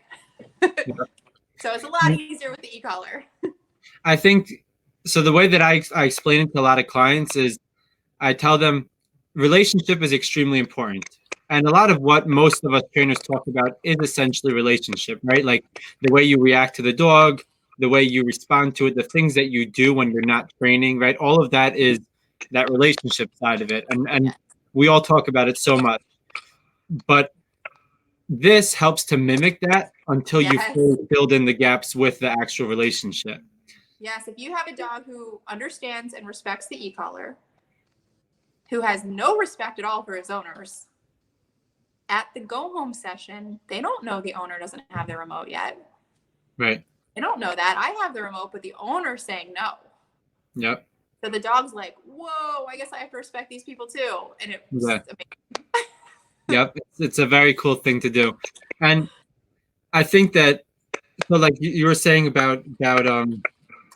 So it's a lot easier with the e-collar. I think so. The way that I explain it to a lot of clients is I tell them relationship is extremely important. And a lot of what most of us trainers talk about is essentially relationship, right? Like the way you react to the dog, the way you respond to it, the things that you do when you're not training, right? All of that is that relationship side of it. And we all talk about it so much. But this helps to mimic that until you fully build in the gaps with the actual relationship. Yes, if you have a dog who understands and respects the e-collar, who has no respect at all for his owners, at the go-home session, they don't know the owner doesn't have the remote yet. Right. They don't know that. I have the remote, but the owner's saying no. Yep. So the dog's like, whoa, I guess I have to respect these people too. And it was amazing. Yep. It's a very cool thing to do. And I think that, so like you were saying about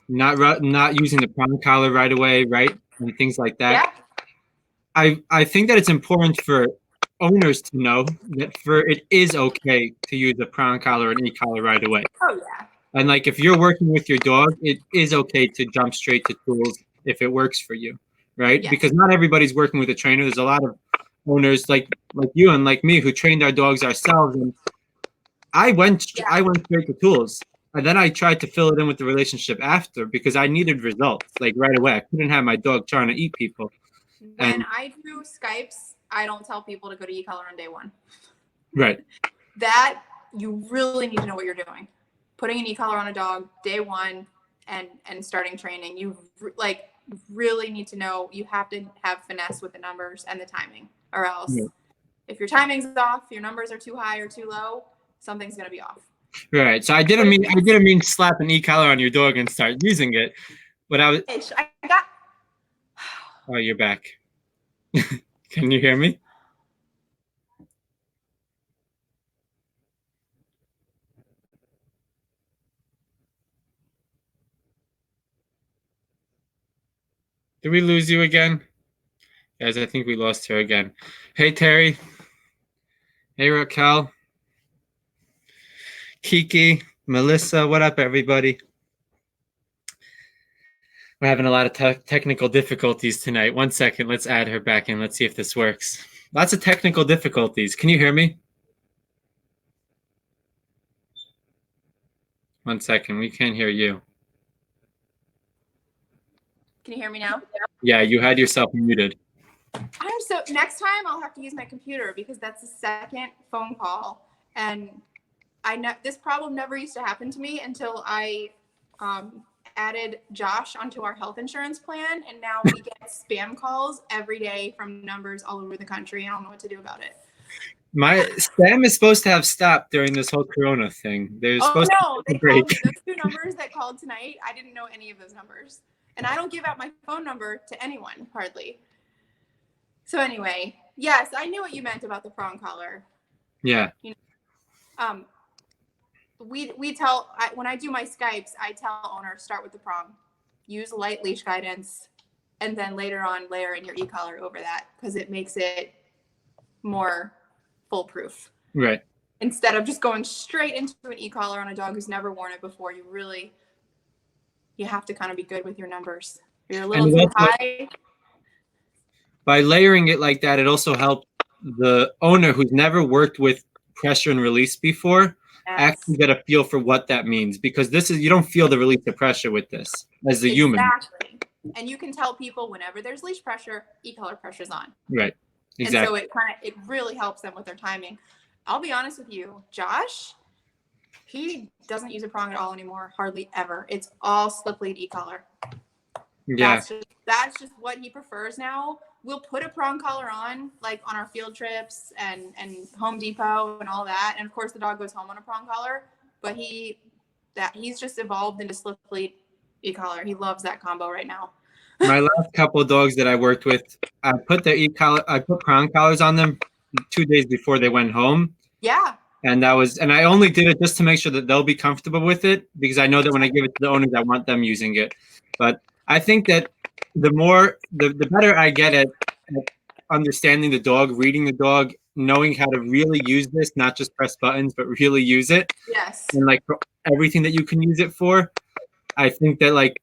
not using the prong collar right away, right? And things like that. Yeah. I think that it's important for owners to know that it is okay to use a prong collar and e-collar right away. Oh yeah. And like if you're working with your dog, it is okay to jump straight to tools if it works for you, right? Yeah. Because not everybody's working with a trainer. There's a lot of owners like you and like me who trained our dogs ourselves, and I went straight to tools. and then I tried to fill it in with the relationship after because I needed results like right away. I couldn't have my dog trying to eat people. When I do Skypes, I don't tell people to go to e-collar on day one. Right. That you really need to know what you're doing. Putting an e-collar on a dog day one and starting training, you like really need to know. You have to have finesse with the numbers and the timing, or else if your timing's off, your numbers are too high or too low, something's gonna be off. Right. So I didn't mean slap an e-collar on your dog and start using it. But I was. Oh, you're back. Can you hear me? Did we lose you again? Guys, I think we lost her again. Hey, Terry. Hey, Raquel. Kiki. Melissa. What up, everybody? We're having a lot of technical difficulties tonight. 1 second. Let's add her back in. Let's see if this works. Lots of technical difficulties. Can you hear me? 1 second. We can't hear you. Can you hear me now? Yeah, you had yourself muted. So next time I'll have to use my computer because that's the second phone call. And I know this problem never used to happen to me until I added Josh onto our health insurance plan. And now we get spam calls every day from numbers all over the country. I don't know what to do about it. My spam is supposed to have stopped during this whole Corona thing. There's supposed to be a break. Those two numbers that called tonight, I didn't know any of those numbers. And I don't give out my phone number to anyone, hardly. So anyway, yes, I knew what you meant about the prong collar. Yeah. You know, we tell, when I do my Skypes, I tell owners, start with the prong. Use light leash guidance, and then later on layer in your e-collar over that because it makes it more foolproof. Right. Instead of just going straight into an e-collar on a dog who's never worn it before, you have to kind of be good with your numbers. You're a little too high. By layering it like that, it also helped the owner who's never worked with pressure and release before actually get a feel for what that means, because you don't feel the release of pressure with this as a human. Exactly. And you can tell people whenever there's leash pressure, e-collar pressure's on. Right. Exactly. And so it really helps them with their timing. I'll be honest with you, Josh, he doesn't use a prong at all anymore, hardly ever. It's all slip lead e-collar. Yeah. That's just what he prefers now. We'll put a prong collar on, like on our field trips and Home Depot and all that. And of course the dog goes home on a prong collar, but he's just evolved into slip lead e-collar. He loves that combo right now. My last couple of dogs that I worked with, I put prong collars on them 2 days before they went home. Yeah. And I only did it just to make sure that they'll be comfortable with it, because I know that when I give it to the owners, I want them using it. But I think that the better I get at understanding the dog, reading the dog, knowing how to really use this, not just press buttons, but really use it. Yes. And like everything that you can use it for, I think that like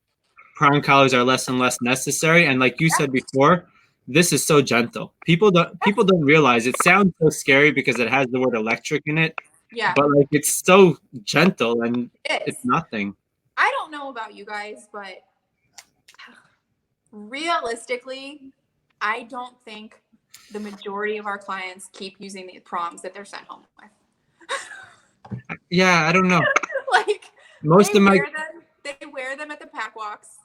prong collars are less and less necessary. And like you said before, this is so gentle. People don't realize it sounds so scary because it has the word electric in it. Yeah. But like it's so gentle and it's nothing. I don't know about you guys, but realistically, I don't think the majority of our clients keep using the prongs that they're sent home with. Yeah, I don't know. Like they wear them at the pack walks.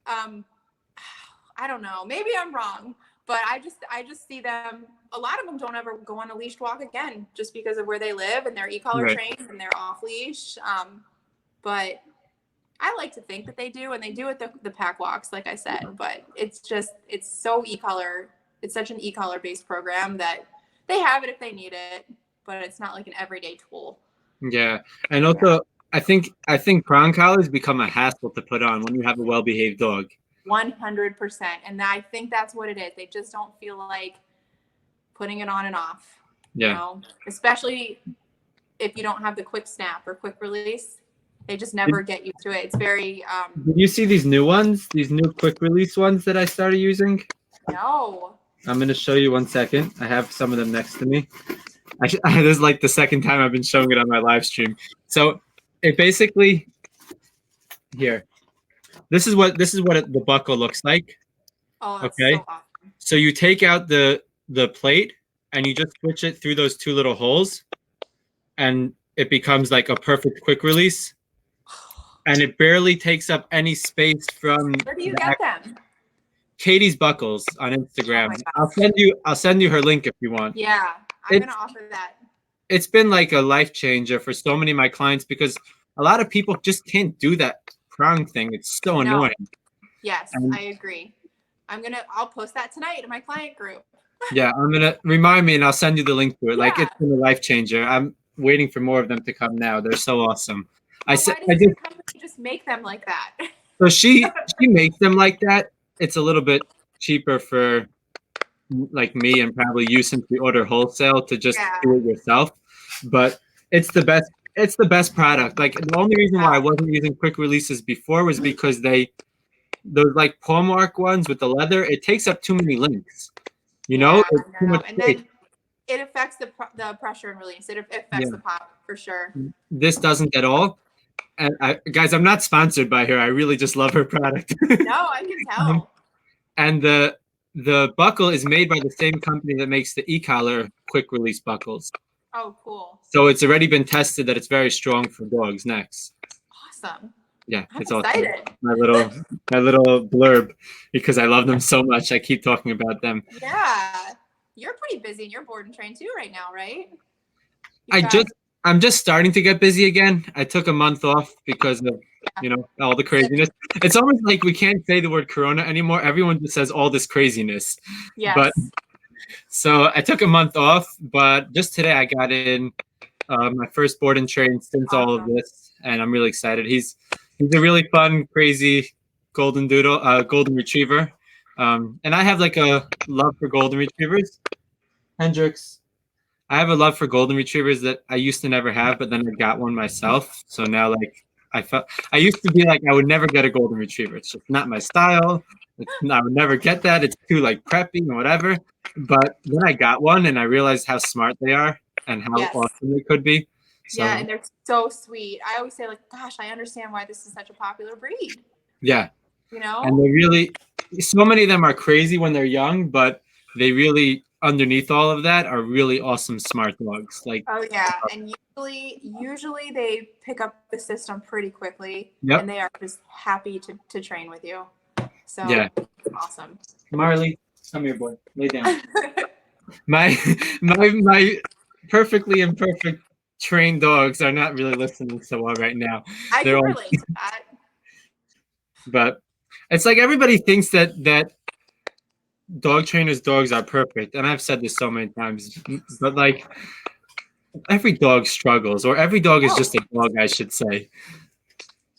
I don't know. Maybe I'm wrong, but I just see them. A lot of them don't ever go on a leashed walk again, just because of where they live and they're e-collar trained and they're off leash. But I like to think that they do, and they do at the pack walks, like I said. But it's so e-collar. It's such an e-collar based program that they have it if they need it, but it's not like an everyday tool. Yeah, and also I think prong collars become a hassle to put on when you have a well-behaved dog. 100%, and I think that's what it is. They just don't feel like putting it on and off. Yeah. You know? Especially if you don't have the quick snap or quick release. They just never get used to it. It's very Did you see these new ones? These new quick release ones that I started using? No. I'm going to show you 1 second. I have some of them next to me. This is like the second time I've been showing it on my live stream. So it basically here. This is what the buckle looks like. Oh, that's Okay, so awesome. so you take out the plate and you just switch it through those two little holes, and it becomes like a perfect quick release. And it barely takes up any space from Where do you get them? Katie's Buckles on Oh Instagram. my I'll send you her link if you want. Yeah, I'm It's gonna offer that. it's been like a life changer for so many of my clients because a lot of people just can't do that prong thing. It's so No. annoying. Yes, And I agree. I'll post that tonight in my client group. yeah, I'm gonna remind me and I'll send you the link to it. Like Yeah. it's been a life changer. I'm waiting for more of them to come now. They're so awesome. But why does I this just company just make them like that? so she makes them like that. It's a little bit cheaper for like me and probably you since we order wholesale to just Yeah. do it yourself. But it's the best. It's the best product. Like the only reason why I wasn't using quick releases before was because those like paw mark ones with the leather, it takes up too many links. You know, it's too much And space. then it affects the pressure and release. It Yeah. affects the pop for sure. This doesn't at all. And guys, I'm not sponsored by her. I really just love her product. No, I can tell. And the buckle is made by the same company that makes the e-collar quick release buckles. Oh, cool. So it's already been tested that it's very strong for dogs' necks. Awesome. Yeah, I'm it's excited. awesome. My little blurb because I love them so much. I keep talking about them. Yeah. You're pretty busy and you're board and trained too right now, right? I'm just starting to get busy again. I took a month off because of all the craziness. It's almost like we can't say the word corona anymore. Everyone just says all this craziness. Yes. But so I took a month off, but just today I got in my first board and train since all of this, and I'm really excited. He's a really fun, crazy golden retriever, and I have like a love for golden retrievers. Hendrix, I have a love for golden retrievers that I used to never have, but then I got one myself. So now, like, I used to be like, I would never get a golden retriever. It's just not my style. I would never get that. It's too like preppy and whatever. But then I got one and I realized how smart they are and how awesome they could be. So, yeah, and they're so sweet. I always say, like, gosh, I understand why this is such a popular breed. Yeah. And they really, so many of them are crazy when they're young, but they really, underneath all of that, are really awesome, smart dogs. Like, oh yeah, and usually they pick up the system pretty quickly, yep. And they are just happy to train with you. So yeah, awesome. Marley, come here, boy, lay down. my perfectly imperfect trained dogs are not really listening so well right now. I can relate to that. But it's like everybody thinks that dog trainers' dogs are perfect, and I've said this so many times, but like every dog struggles, or every dog is just a dog, I should say.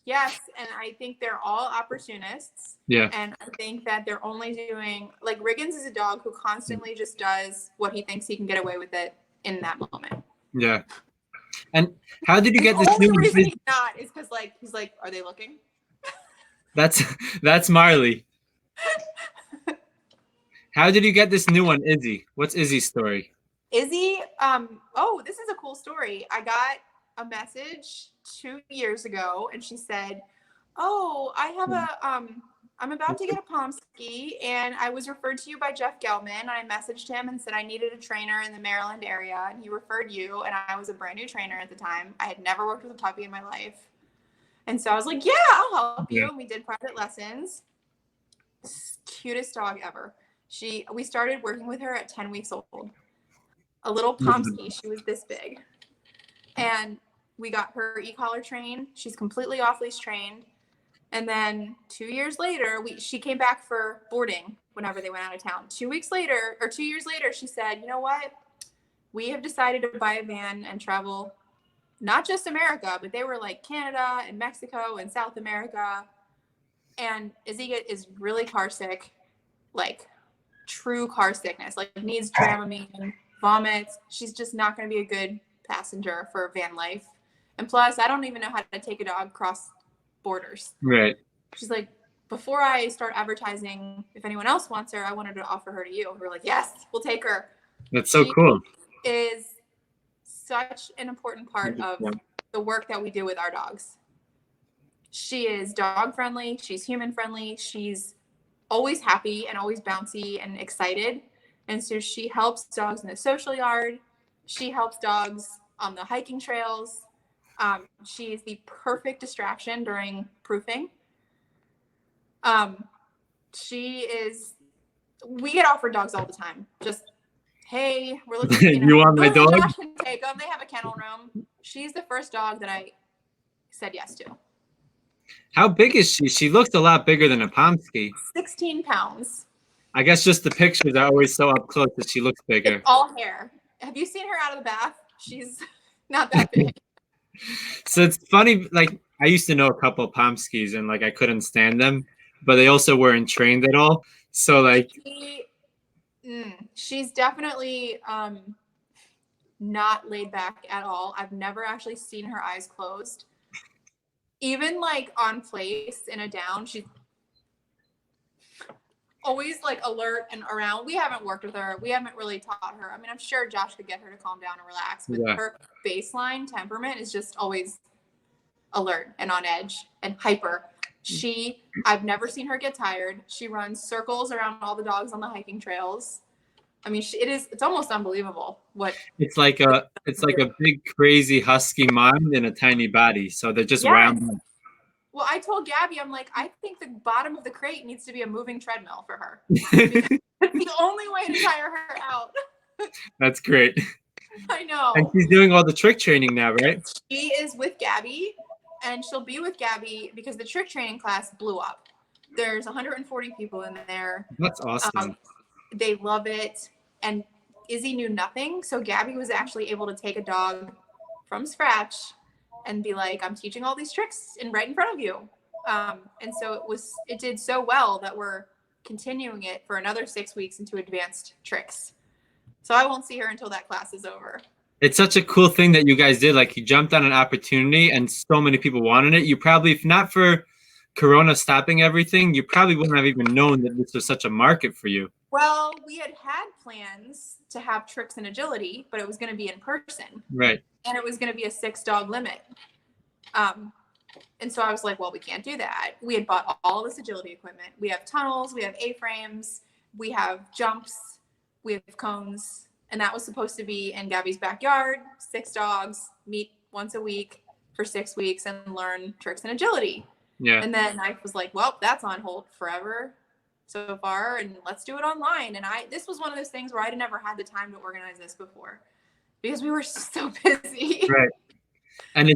Yes, and I think they're all opportunists. Yeah. And I think that they're only doing, like, Riggins is a dog who constantly just does what he thinks he can get away with it in that moment. Yeah. And how did you get this? The only reason he's not is because, like, he's like, are they looking? That's Marley. How did you get this new one, Izzy? What's Izzy's story? Izzy, this is a cool story. I got a message 2 years ago, and she said, "Oh, I have I'm about to get a Pomsky, and I was referred to you by Jeff Gelman. And I messaged him and said I needed a trainer in the Maryland area, and he referred you. And I was a brand new trainer at the time. I had never worked with a puppy in my life, and so I was like, yeah, I'll help you. And we did private lessons. Cutest dog ever. We started working with her at 10 weeks old. A little Pomsky. She was this big. And we got her e-collar trained. She's completely off-leash trained. And then 2 years later, she came back for boarding whenever they went out of town. 2 years later, she said, you know what? We have decided to buy a van and travel not just America, but they were like Canada and Mexico and South America. And Izzy is really car sick, like true car sickness, like needs Dramamine, vomits. She's just not going to be a good passenger for van life. And plus, I don't even know how to take a dog across borders. Right. She's like, before I start advertising, if anyone else wants her, I wanted to offer her to you. We're like, yes, we'll take her. That's so cool. Is such an important part of the work that we do with our dogs. She is dog friendly. She's human friendly. She's always happy and always bouncy and excited. And so she helps dogs in the social yard. She helps dogs on the hiking trails. She is the perfect distraction during proofing. We get offered dogs all the time. Just, hey, we're looking, You want my dog? Josh can take them. They have a kennel room. She's the first dog that I said yes to. How big is she? She looks a lot bigger than a Pomsky. 16 pounds. I guess just the pictures are always so up close that she looks bigger. It's all hair. Have you seen her out of the bath? She's not that big. So it's funny, like I used to know a couple of Pomskys and like I couldn't stand them, but they also weren't trained at all. So like she's definitely not laid back at all. I've never actually seen her eyes closed. Even like on place in a down, she's always like alert and around. We haven't worked with her. We haven't really taught her. I mean, I'm sure Josh could get her to calm down and relax, but her baseline temperament is just always alert and on edge and hyper. I've never seen her get tired. She runs circles around all the dogs on the hiking trails. I mean, it's almost unbelievable what it's like a big crazy husky mind in a tiny body. So they're just round. Well, I told Gabby, I'm like, I think the bottom of the crate needs to be a moving treadmill for her. It's the only way to tire her out. That's great. I know. And she's doing all the trick training now, right? She is with Gabby, and she'll be with Gabby because the trick training class blew up. There's 140 people in there. That's awesome. They love it. And Izzy knew nothing. So Gabby was actually able to take a dog from scratch and be like, I'm teaching all these tricks right in front of you. And so it did so well that we're continuing it for another 6 weeks into advanced tricks. So I won't see her until that class is over. It's such a cool thing that you guys did. Like you jumped on an opportunity and so many people wanted it. You probably, if not for Corona stopping everything, you probably wouldn't have even known that this was such a market for you. Well, we had plans to have tricks and agility, but it was going to be in person. Right. And it was going to be a 6-dog limit. And so I was like, well, we can't do that. We had bought all this agility equipment. We have tunnels, we have A-frames, we have jumps, we have cones. And that was supposed to be in Gabby's backyard. 6 dogs meet once a week for 6 weeks and learn tricks and agility. Yeah. And then I was like, well, that's on hold forever so far, and let's do it online. And this was one of those things where I'd never had the time to organize this before because we were so busy. Right. And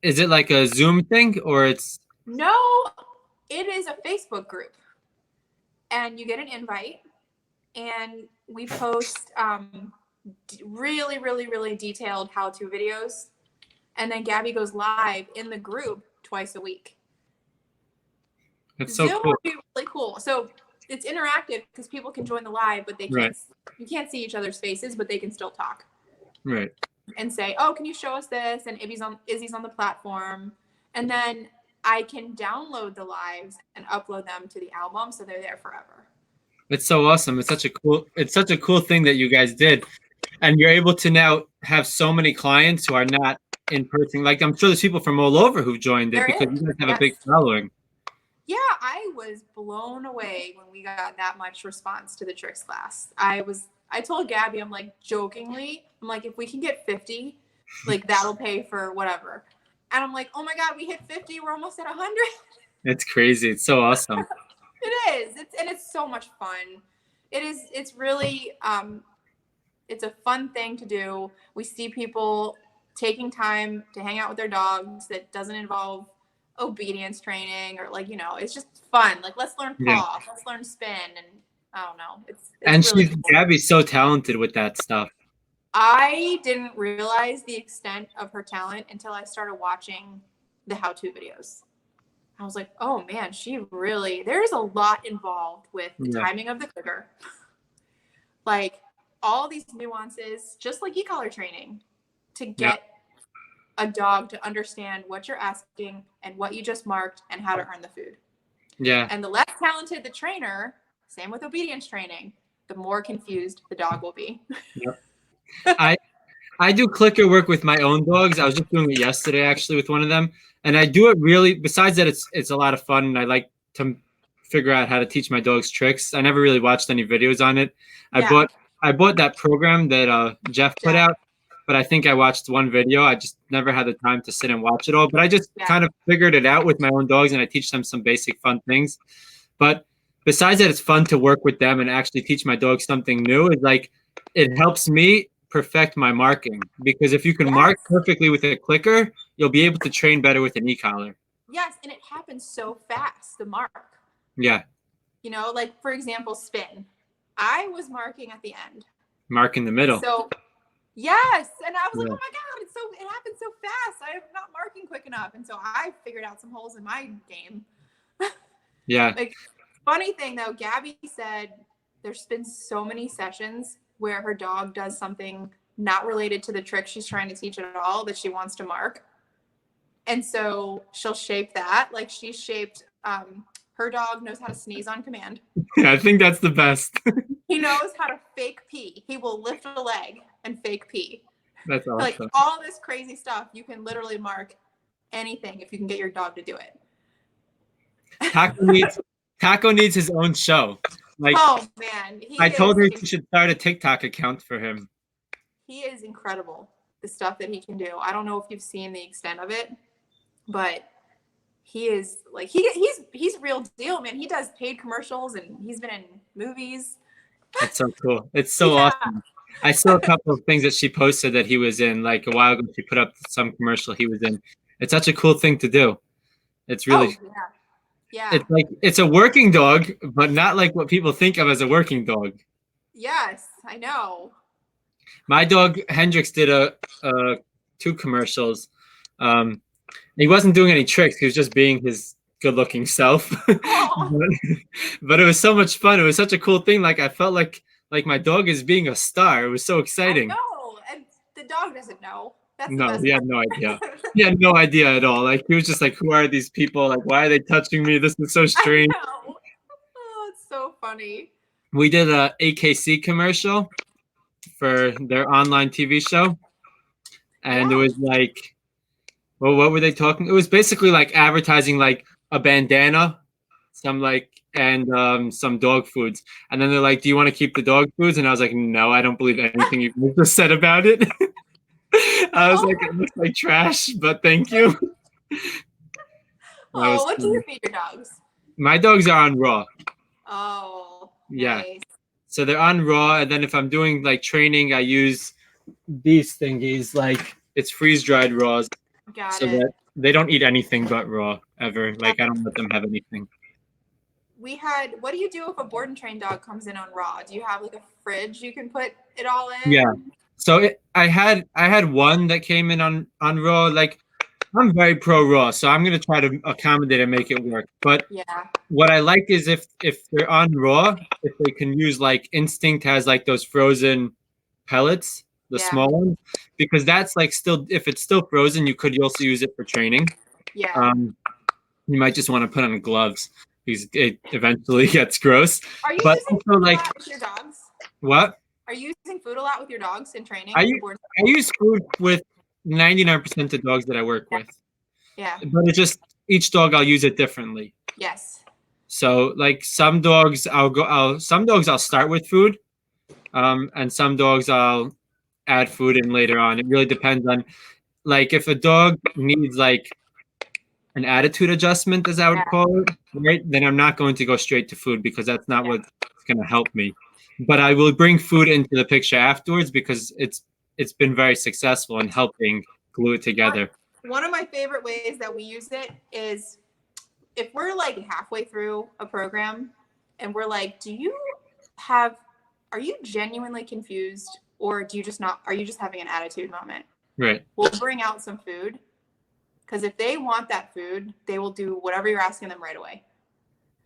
is it like a Zoom thing or it's? No, it is a Facebook group, and you get an invite, and we post really, really, really detailed how-to videos, and then Gabby goes live in the group twice a week. That's so Zoom cool. would be really cool. So it's interactive because people can join the live, but they can't. You can't see each other's faces, but they can still talk. Right. And say, "Oh, can you show us this?" And Izzy's on the platform, and then I can download the lives and upload them to the album, so they're there forever. It's so awesome. It's such a cool thing that you guys did, and you're able to now have so many clients who are not in person. Like I'm sure there's people from all over who joined it because you guys have a big following. Yeah, I was blown away when we got that much response to the tricks class. I told Gabby, I'm like, jokingly, I'm like, if we can get 50, like that'll pay for whatever. And I'm like, oh my God, we hit 50. We're almost at 100. It's crazy. It's so awesome. It is. It's so much fun. It's really, it's a fun thing to do. We see people taking time to hang out with their dogs that doesn't involve obedience training or it's just fun. Like, let's learn paw, let's learn spin, and I don't know. It's and really cool. Gabby's so talented with that stuff. I didn't realize the extent of her talent until I started watching the how-to videos. I was like, oh man, there's a lot involved with the timing of the trigger. Like all these nuances, just like e-collar training, to get a dog to understand what you're asking and what you just marked and how to earn the food. Yeah. And the less talented the trainer, same with obedience training, the more confused the dog will be. Yep. I I do clicker work with my own dogs. I was just doing it yesterday actually with one of them, and I do it really. Besides that, it's a lot of fun, and I like to figure out how to teach my dogs tricks. I never really watched any videos on it. I Yeah. bought I bought that program that Jeff put Jeff. out, but I think I watched one video. I just never had the time to sit and watch it all. But I just Yeah. kind of figured it out with my own dogs, and I teach them some basic fun things. But besides that, it's fun to work with them and actually teach my dogs something new. It's like it helps me perfect my marking, because if you can mark Yes. perfectly with a clicker, you'll be able to train better with an e-collar. Yes, and it happens so fast, the mark. Yeah, You know, like for example, spin. I was marking at the end. mark in the middle. So yes, and I was like, Yeah. oh my god, it happened so fast. I'm not marking quick enough, and so I figured out some holes in my game. Yeah. Like, funny thing though, Gabby said there's been so many sessions where her dog does something not related to the trick she's trying to teach at all that she wants to mark, and so she'll shape that. Like she shaped. Her dog knows how to sneeze on command. I think that's the best. He knows how to fake pee. He will lift a leg and fake pee. That's awesome. Like all this crazy stuff, you can literally mark anything if you can get your dog to do it. Taco needs his own show. Like, oh man, I told her she should start a TikTok account for him. He is incredible. The stuff that he can do. I don't know if you've seen the extent of it, but he is like he's real deal, man. He does paid commercials and he's been in movies. It's so cool. It's so awesome. I saw a couple of things that she posted that he was in. Like a while ago, she put up some commercial he was in. It's such a cool thing to do. It's really, yeah. It's like it's a working dog, but not like what people think of as a working dog. Yes, I know. My dog Hendrix did two commercials. He wasn't doing any tricks. He was just being his good-looking self. But it was so much fun. It was such a cool thing. Like I felt like my dog is being a star. It was so exciting. I know, and the dog doesn't know. That's no, he had no idea. He had no idea at all. Like he was just like, "Who are these people? Like, why are they touching me? This is so strange." Oh, it's so funny. We did a AKC commercial for their online TV show, and it was like, well, what were they talking? It was basically like advertising like a bandana, and some dog foods. And then they're like, "Do you want to keep the dog foods?" And I was like, "No, I don't believe anything you just said about it." I was like, "It looks like trash, but thank you." What do you feed your dogs? My dogs are on raw. Oh, yeah. Nice. So they're on raw, and then if I'm doing like training, I use these thingies. Like it's freeze dried raws, Got so it. that they don't eat anything but raw ever. Like I don't let them have anything. What do you do if a board and train dog comes in on raw? Do you have like a fridge you can put it all in? Yeah. So I had one that came in on raw. Like I'm very pro raw, so I'm gonna try to accommodate and make it work. But what I like is if they're on raw, if they can use like Instinct has like those frozen pellets, the small ones, because that's like still, if it's still frozen, you could also use it for training. Yeah. You might just want to put on gloves because it eventually gets gross. Are you but using also, food like, a lot with your dogs? What? Are you using food a lot with your dogs in training? I use food with 99% of dogs that I work with. Yeah. But it's just each dog I'll use it differently. Yes. So like some dogs I'll start with food, and some dogs I'll add food in later on. It really depends on, like, if a dog needs like an attitude adjustment, as I would call it, right? Then I'm not going to go straight to food because that's not what's going to help me. But I will bring food into the picture afterwards because it's been very successful in helping glue it together. One of my favorite ways that we use it is if we're like halfway through a program and we're like, are you genuinely confused, or are you just having an attitude moment? Right. We'll bring out some food, because if they want that food, they will do whatever you're asking them right away.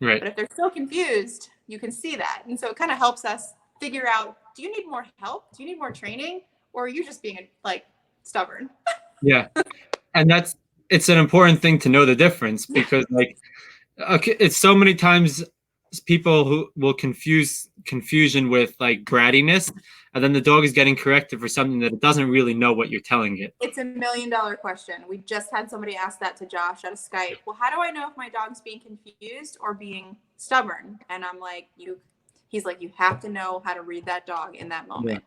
Right. But if they're still confused, you can see that. And so it kind of helps us figure out, do you need more help? Do you need more training? Or are you just being like stubborn? Yeah. And it's an important thing to know the difference, because like, okay, it's so many times people who will confusion with like brattiness, and then the dog is getting corrected for something that it doesn't really know what you're telling it. It's $1 million question. We just had somebody ask that to Josh at a Skype. Well, how do I know if my dog's being confused or being stubborn? And I'm like, he's like, you have to know how to read that dog in that moment.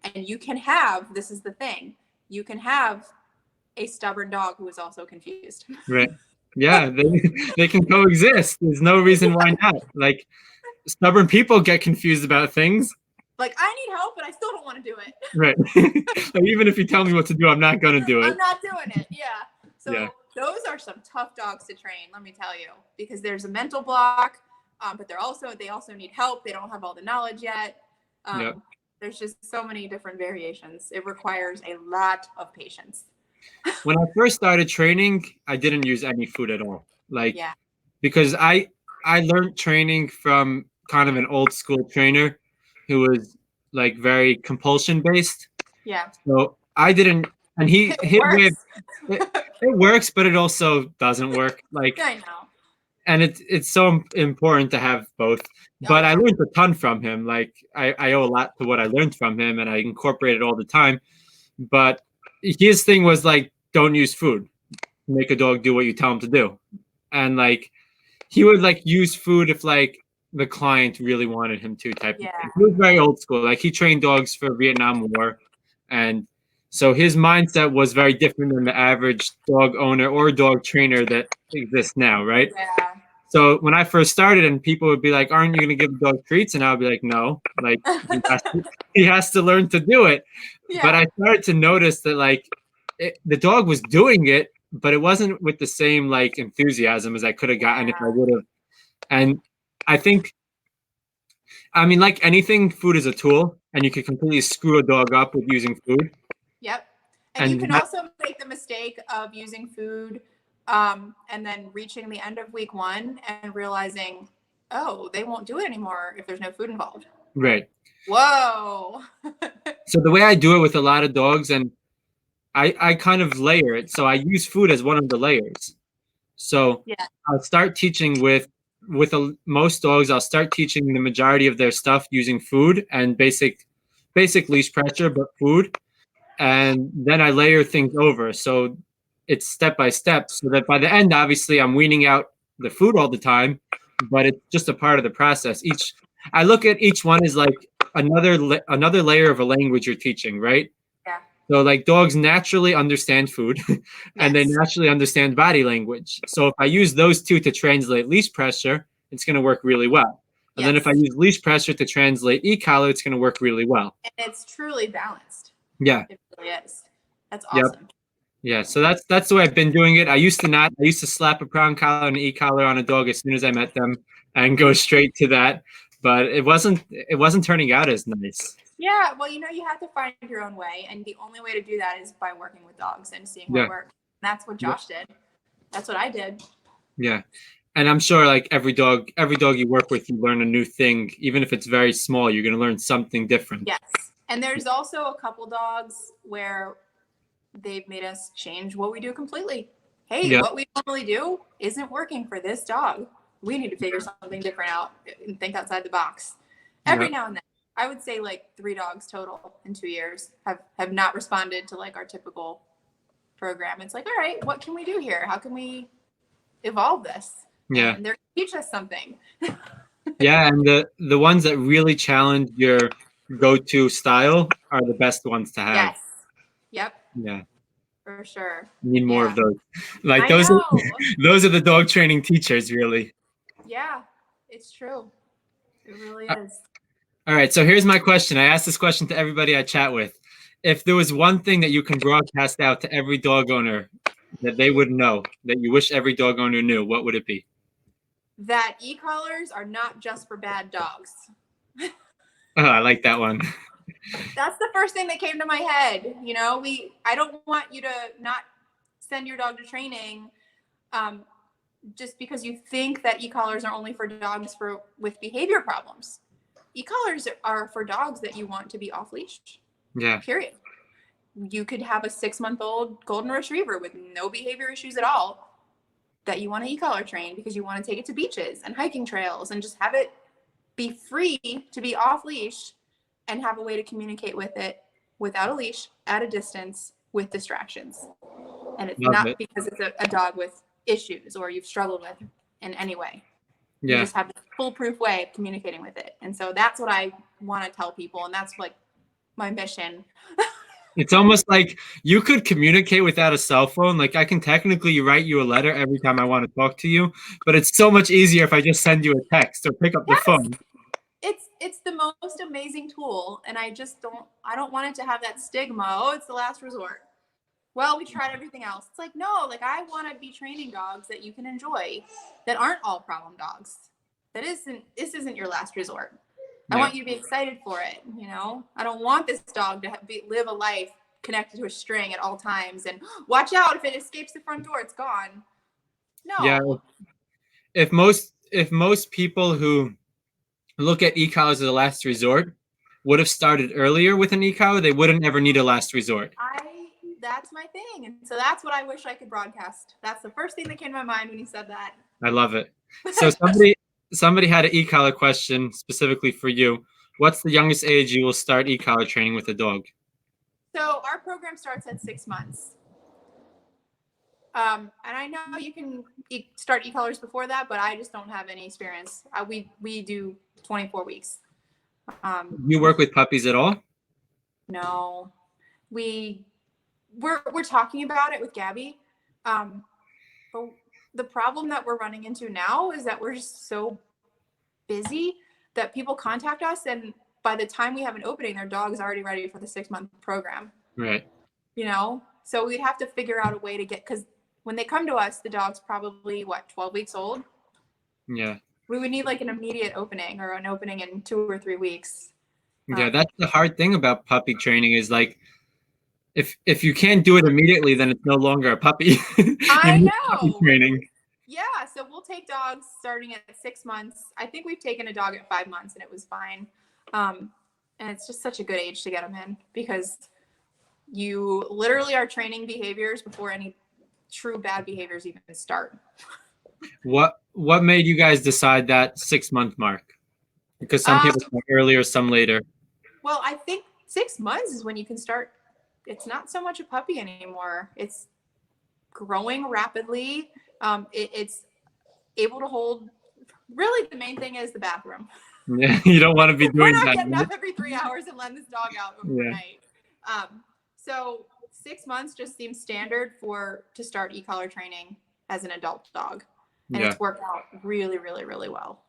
Yeah. And you can have, this is the thing, you can have a stubborn dog who is also confused. Right. Yeah, they can coexist. There's no reason why not. Like, stubborn people get confused about things. Like, I need help, but I still don't want to do it. Right. So even if you tell me what to do, I'm not going to do it. I'm not doing it. Yeah. So those are some tough dogs to train, let me tell you, because there's a mental block, but they also need help. They don't have all the knowledge yet. There's just so many different variations. It requires a lot of patience. When I first started training, I didn't use any food at all. Like, because I learned training from kind of an old school trainer who was like very compulsion based. Yeah. So I didn't, and it works, but it also doesn't work. Like, I know. And it's so important to have both. But I learned a ton from him. Like, I owe a lot to what I learned from him, and I incorporate it all the time. But his thing was like, don't use food. Make a dog do what you tell him to do. And like, he would like use food if like the client really wanted him to, type of thing. He was very old school. Like, he trained dogs for Vietnam War, and so his mindset was very different than the average dog owner or dog trainer that exists now, right? Yeah. So when I first started, and people would be like, aren't you going to give the dog treats? And I would be like, no, like, he has to learn to do it. Yeah. But I started to notice that like the dog was doing it, but it wasn't with the same like enthusiasm as I could have gotten if I would have. And I think, I mean, like anything, food is a tool, and you can completely screw a dog up with using food. Yep. And you can also make the mistake of using food and then reaching the end of week 1 and realizing, oh, they won't do it anymore if there's no food involved. Right. Whoa. So the way I do it with a lot of dogs, and I kind of layer it. So I use food as one of the layers. So I'll start teaching with most dogs, I'll start teaching the majority of their stuff using food and basic leash pressure, but food. And then I layer things over. So it's step by step, so that by the end, obviously, I'm weaning out the food all the time, but it's just a part of the process. I look at each one as like another layer of a language you're teaching, right? Yeah. So like, dogs naturally understand food and they naturally understand body language. So if I use those two to translate leash pressure, it's going to work really well. And then if I use leash pressure to translate e-collar, it's going to work really well. And it's truly balanced. Yeah. It really is. That's awesome. Yep. Yeah, so that's the way I've been doing it. I used to slap a prong collar and an e-collar on a dog as soon as I met them and go straight to that, but it wasn't turning out as nice. Yeah, well, you have to find your own way, and the only way to do that is by working with dogs and seeing what works. And that's what Josh did. That's what I did. Yeah. And I'm sure like every dog you work with, you learn a new thing. Even if it's very small, you're going to learn something different. Yes. And there's also a couple dogs where they've made us change what we do completely. Hey, what we normally do isn't working for this dog. We need to figure something different out and think outside the box. Every now and then. I would say like 3 dogs total in 2 years have not responded to like our typical program. It's like, all right, what can we do here? How can we evolve this? Yeah. And they're going to teach us something. Yeah, and the ones that really challenge your go-to style are the best ones to have. Yes. Yep. Yeah. For sure. Need more of those. Like those are the dog training teachers, really. Yeah, it's true. It really is. All right, so here's my question. I ask this question to everybody I chat with. If there was one thing that you can broadcast out to every dog owner that they would know, that you wish every dog owner knew, what would it be? That e-collars are not just for bad dogs. Oh, I like that one. That's the first thing that came to my head. I don't want you to not send your dog to training just because you think that e-collars are only for dogs with behavior problems. E-collars are for dogs that you want to be off leash. Yeah. Period. You could have a 6-month-old golden retriever with no behavior issues at all, that you want to e-collar train because you want to take it to beaches and hiking trails and just have it be free to be off leash and have a way to communicate with it without a leash at a distance with distractions. And it's not because it's a dog with issues or you've struggled with in any way. You just have this foolproof way of communicating with it. And so that's what I want to tell people. And that's like my mission. It's almost like you could communicate without a cell phone. Like I can technically write you a letter every time I want to talk to you, but it's so much easier if I just send you a text or pick up the phone. It's the most amazing tool. And I don't want it to have that stigma. Oh, it's the last resort. Well, we tried everything else. It's like, no, like I want to be training dogs that you can enjoy that aren't all problem dogs. This isn't your last resort. I want you to be excited for it. You know, I don't want this dog to live a life connected to a string at all times and watch out if it escapes the front door, it's gone. No. Yeah. If most people who look at e-collars as a last resort would have started earlier with an e-collar, they wouldn't ever need a last resort. That's my thing. And so that's what I wish I could broadcast. That's the first thing that came to my mind when you said that. I love it. So somebody had an e-collar question specifically for you. What's the youngest age you will start e-collar training with a dog? So our program starts at 6 months. And I know you can start e-collars before that, but I just don't have any experience. We do 24 weeks. You work with puppies at all? No, we're talking about it with Gabby. But the problem that we're running into now is that we're just so busy that people contact us, and by the time we have an opening, their dog is already ready for the 6-month program. Right. You know, so we'd have to figure out a way to because when they come to us, the dog's probably 12 weeks old. Yeah. We would need like an immediate opening or an opening in 2 or 3 weeks. Yeah, that's the hard thing about puppy training is like, if you can't do it immediately, then it's no longer a puppy. I know. Puppy training. Yeah, so we'll take dogs starting at 6 months. I think we've taken a dog at 5 months and it was fine. And it's just such a good age to get them in because you literally are training behaviors before any true bad behaviors even start. What made you guys decide that 6-month mark? Because some people start earlier, some later. Well, I think 6 months is when you can start. It's not so much a puppy anymore. It's growing rapidly. It's able to hold. Really, the main thing is the bathroom. Yeah, you don't want to be doing that. We're not getting up every 3 hours and letting this dog out overnight. Yeah. So 6 months just seems standard to start e-collar training as an adult dog, and it's worked out really, really, really well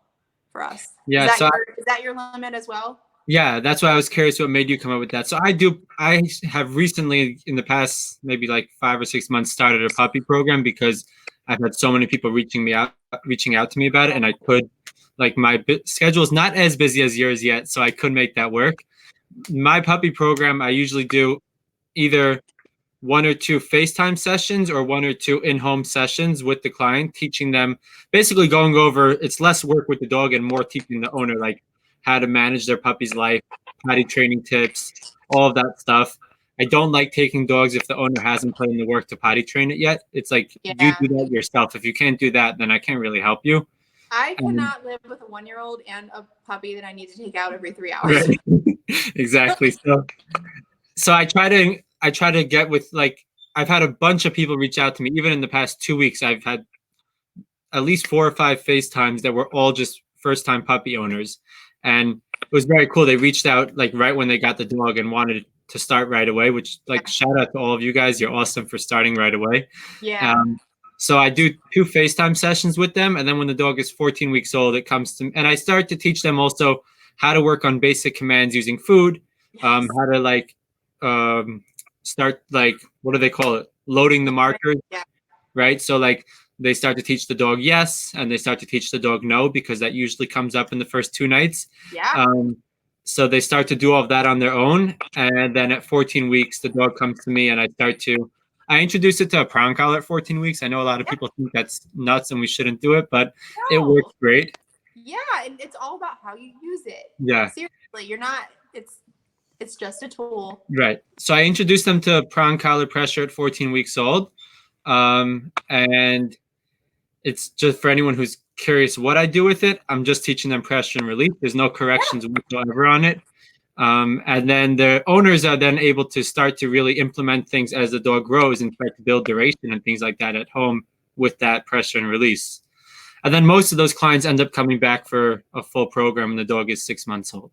for us. Yeah. Is that your limit as well? Yeah, that's why I was curious what made you come up with that. So I have recently in the past maybe like 5 or 6 months started a puppy program because I've had so many people reaching out to me about it, and I could my schedule is not as busy as yours yet, so I could make that work. My puppy program, I usually do either 1 or 2 FaceTime sessions or 1 or 2 in-home sessions with the client, teaching them, basically going over, it's less work with the dog and more teaching the owner like how to manage their puppy's life, potty training tips, all of that stuff. I don't like taking dogs if the owner hasn't put in the work to potty train it yet. It's like, you do that yourself. If you can't do that, then I can't really help you. I cannot live with a 1-year-old and a puppy that I need to take out every 3 hours. Right. Exactly. So I try to get with I've had a bunch of people reach out to me. Even in the past 2 weeks, I've had at least 4 or 5 FaceTimes that were all just first-time puppy owners. And it was very cool. They reached out right when they got the dog and wanted to start right away, which shout out to all of you guys. You're awesome for starting right away. Yeah. So I do 2 FaceTime sessions with them. And then when the dog is 14 weeks old, it comes to me. And I start to teach them also how to work on basic commands using food, how to start what do they call it? Loading the markers. Yeah. Right. So they start to teach the dog yes, and they start to teach the dog no, because that usually comes up in the first 2 nights. Yeah. So they start to do all of that on their own. And then at 14 weeks, the dog comes to me and I introduce it to a prong collar at 14 weeks. I know a lot of people think that's nuts and we shouldn't do it, but it works great. Yeah. And it's all about how you use it. Yeah. Seriously, it's just a tool. Right. So I introduced them to prong collar pressure at 14 weeks old. And it's just for anyone who's curious what I do with it. I'm just teaching them pressure and release. There's no corrections whatsoever on it. And then the owners are then able to start to really implement things as the dog grows and start to build duration and things like that at home with that pressure and release. And then most of those clients end up coming back for a full program and the dog is 6 months old.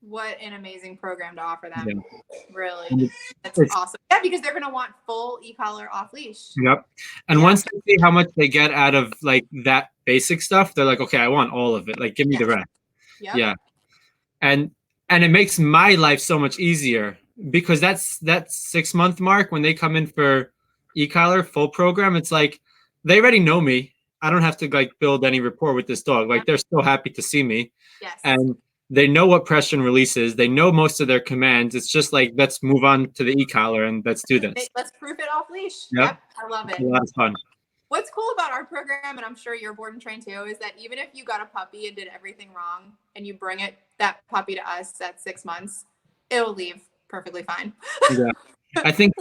What an amazing program to offer them. Yeah. Really. That's awesome. Yeah, because they're going to want full e-collar off leash. Yep. And once they see how much they get out of like that basic stuff, they're like, okay, I want all of it. Like, give me the rest. Yep. Yeah. And it makes my life so much easier because that's that 6 month mark when they come in for e-collar full program. It's like, they already know me. I don't have to like build any rapport with this dog. Like they're so happy to see me. Yes. And they know what pressure and release is. They know most of their commands. It's just like, let's move on to the e-collar and let's do this. Let's proof it off leash. Yep. I love it. A lot of fun. What's cool about our program, and I'm sure you're board and trained too, is that even if you got a puppy and did everything wrong and you bring that puppy to us at 6 months, it'll leave perfectly fine. Yeah. I think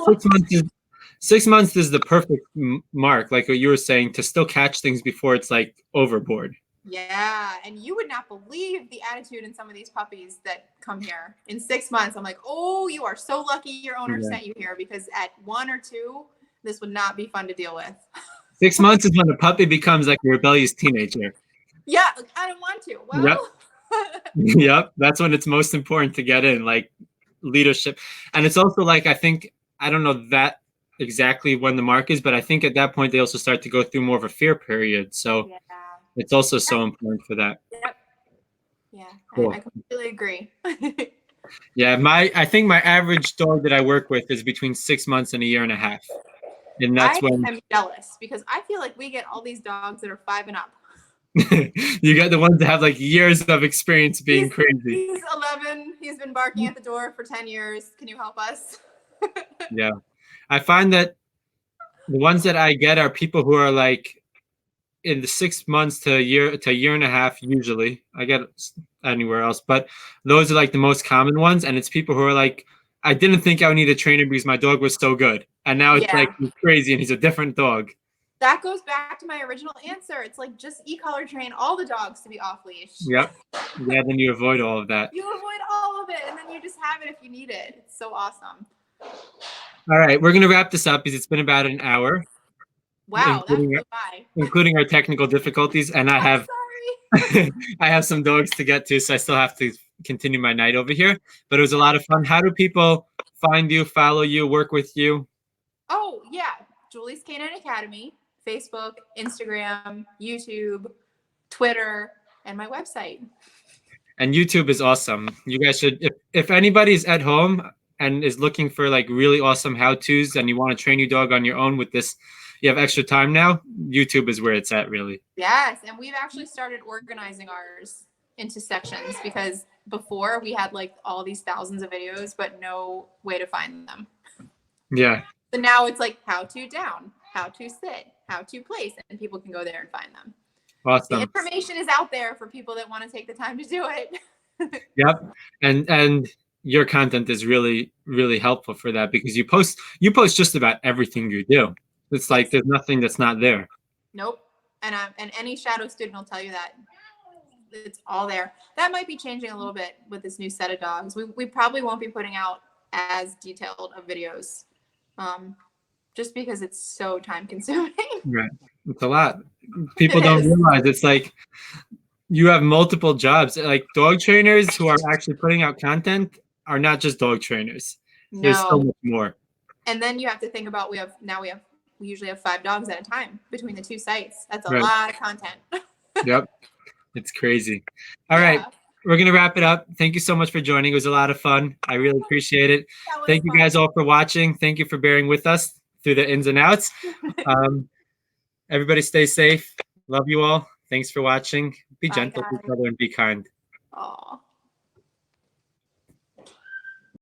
6 months is the perfect mark, like what you were saying, to still catch things before it's like overboard. Yeah, and you would not believe the attitude in some of these puppies that come here. In 6 months, I'm like, oh, you are so lucky your owner sent you here, because at 1 or 2, this would not be fun to deal with. 6 months is when the puppy becomes like a rebellious teenager. Yeah, I don't want to. Well, yep. Yep, that's when it's most important to get in, like leadership. And it's also like, I don't know that exactly when the mark is, but I think at that point they also start to go through more of a fear period. So it's also so important for that. Yep. Yeah, cool. I completely agree. Yeah, I think my average dog that I work with is between 6 months and a year and a half. And that's when I'm jealous, because I feel like we get all these dogs that are 5 and up. You got the ones that have like years of experience being crazy. He's 11. He's been barking at the door for 10 years. Can you help us? Yeah. I find that the ones that I get are people who are like in the 6 months to a year and a half. Usually I get anywhere else, but those are like the most common ones. And it's people who are like, I didn't think I would need a trainer because my dog was so good. And now it's like he's crazy and he's a different dog. That goes back to my original answer. It's like, just e-collar train all the dogs to be off leash. Yep. Yeah, then you avoid all of that. You avoid all of it, and then you just have it if you need it. It's so awesome. All right, we're going to wrap this up because it's been about an hour. Wow, including our technical difficulties. And I have I have some dogs to get to, so I still have to continue my night over here. But it was a lot of fun. How do people find you, follow you, work with you? Oh, yeah. Julie's Canine Academy. Facebook, Instagram, YouTube, Twitter, and my website. And YouTube is awesome. You guys should, if anybody's at home and is looking for like really awesome how-tos and you want to train your dog on your own with this, you have extra time now, YouTube is where it's at, really. Yes, and we've actually started organizing ours into sections, because before we had like all these thousands of videos, but no way to find them. Yeah. So now it's like how to down, how to sit, how to place, and people can go there and find them. Awesome. The information is out there for people that want to take the time to do it. Yep. And your content is really, really helpful for that, because you post just about everything you do. It's like there's nothing that's not there. Nope. And any shadow student will tell you that. It's all there. That might be changing a little bit with this new set of dogs. We probably won't be putting out as detailed of videos. Just because it's so time consuming. Right. It's a lot. People don't realize it's like you have multiple jobs. Like dog trainers who are actually putting out content are not just dog trainers. No. There's so much more. And then you have to think about we usually have 5 dogs at a time between the 2 sites. That's a lot of content. Yep. It's crazy. All right. We're going to wrap it up. Thank you so much for joining. It was a lot of fun. I really appreciate it. Thank you guys all for watching. Thank you for bearing with us through the ins and outs. Everybody stay safe. Love you all. Thanks for watching. Be gentle to each other and be kind. Aw.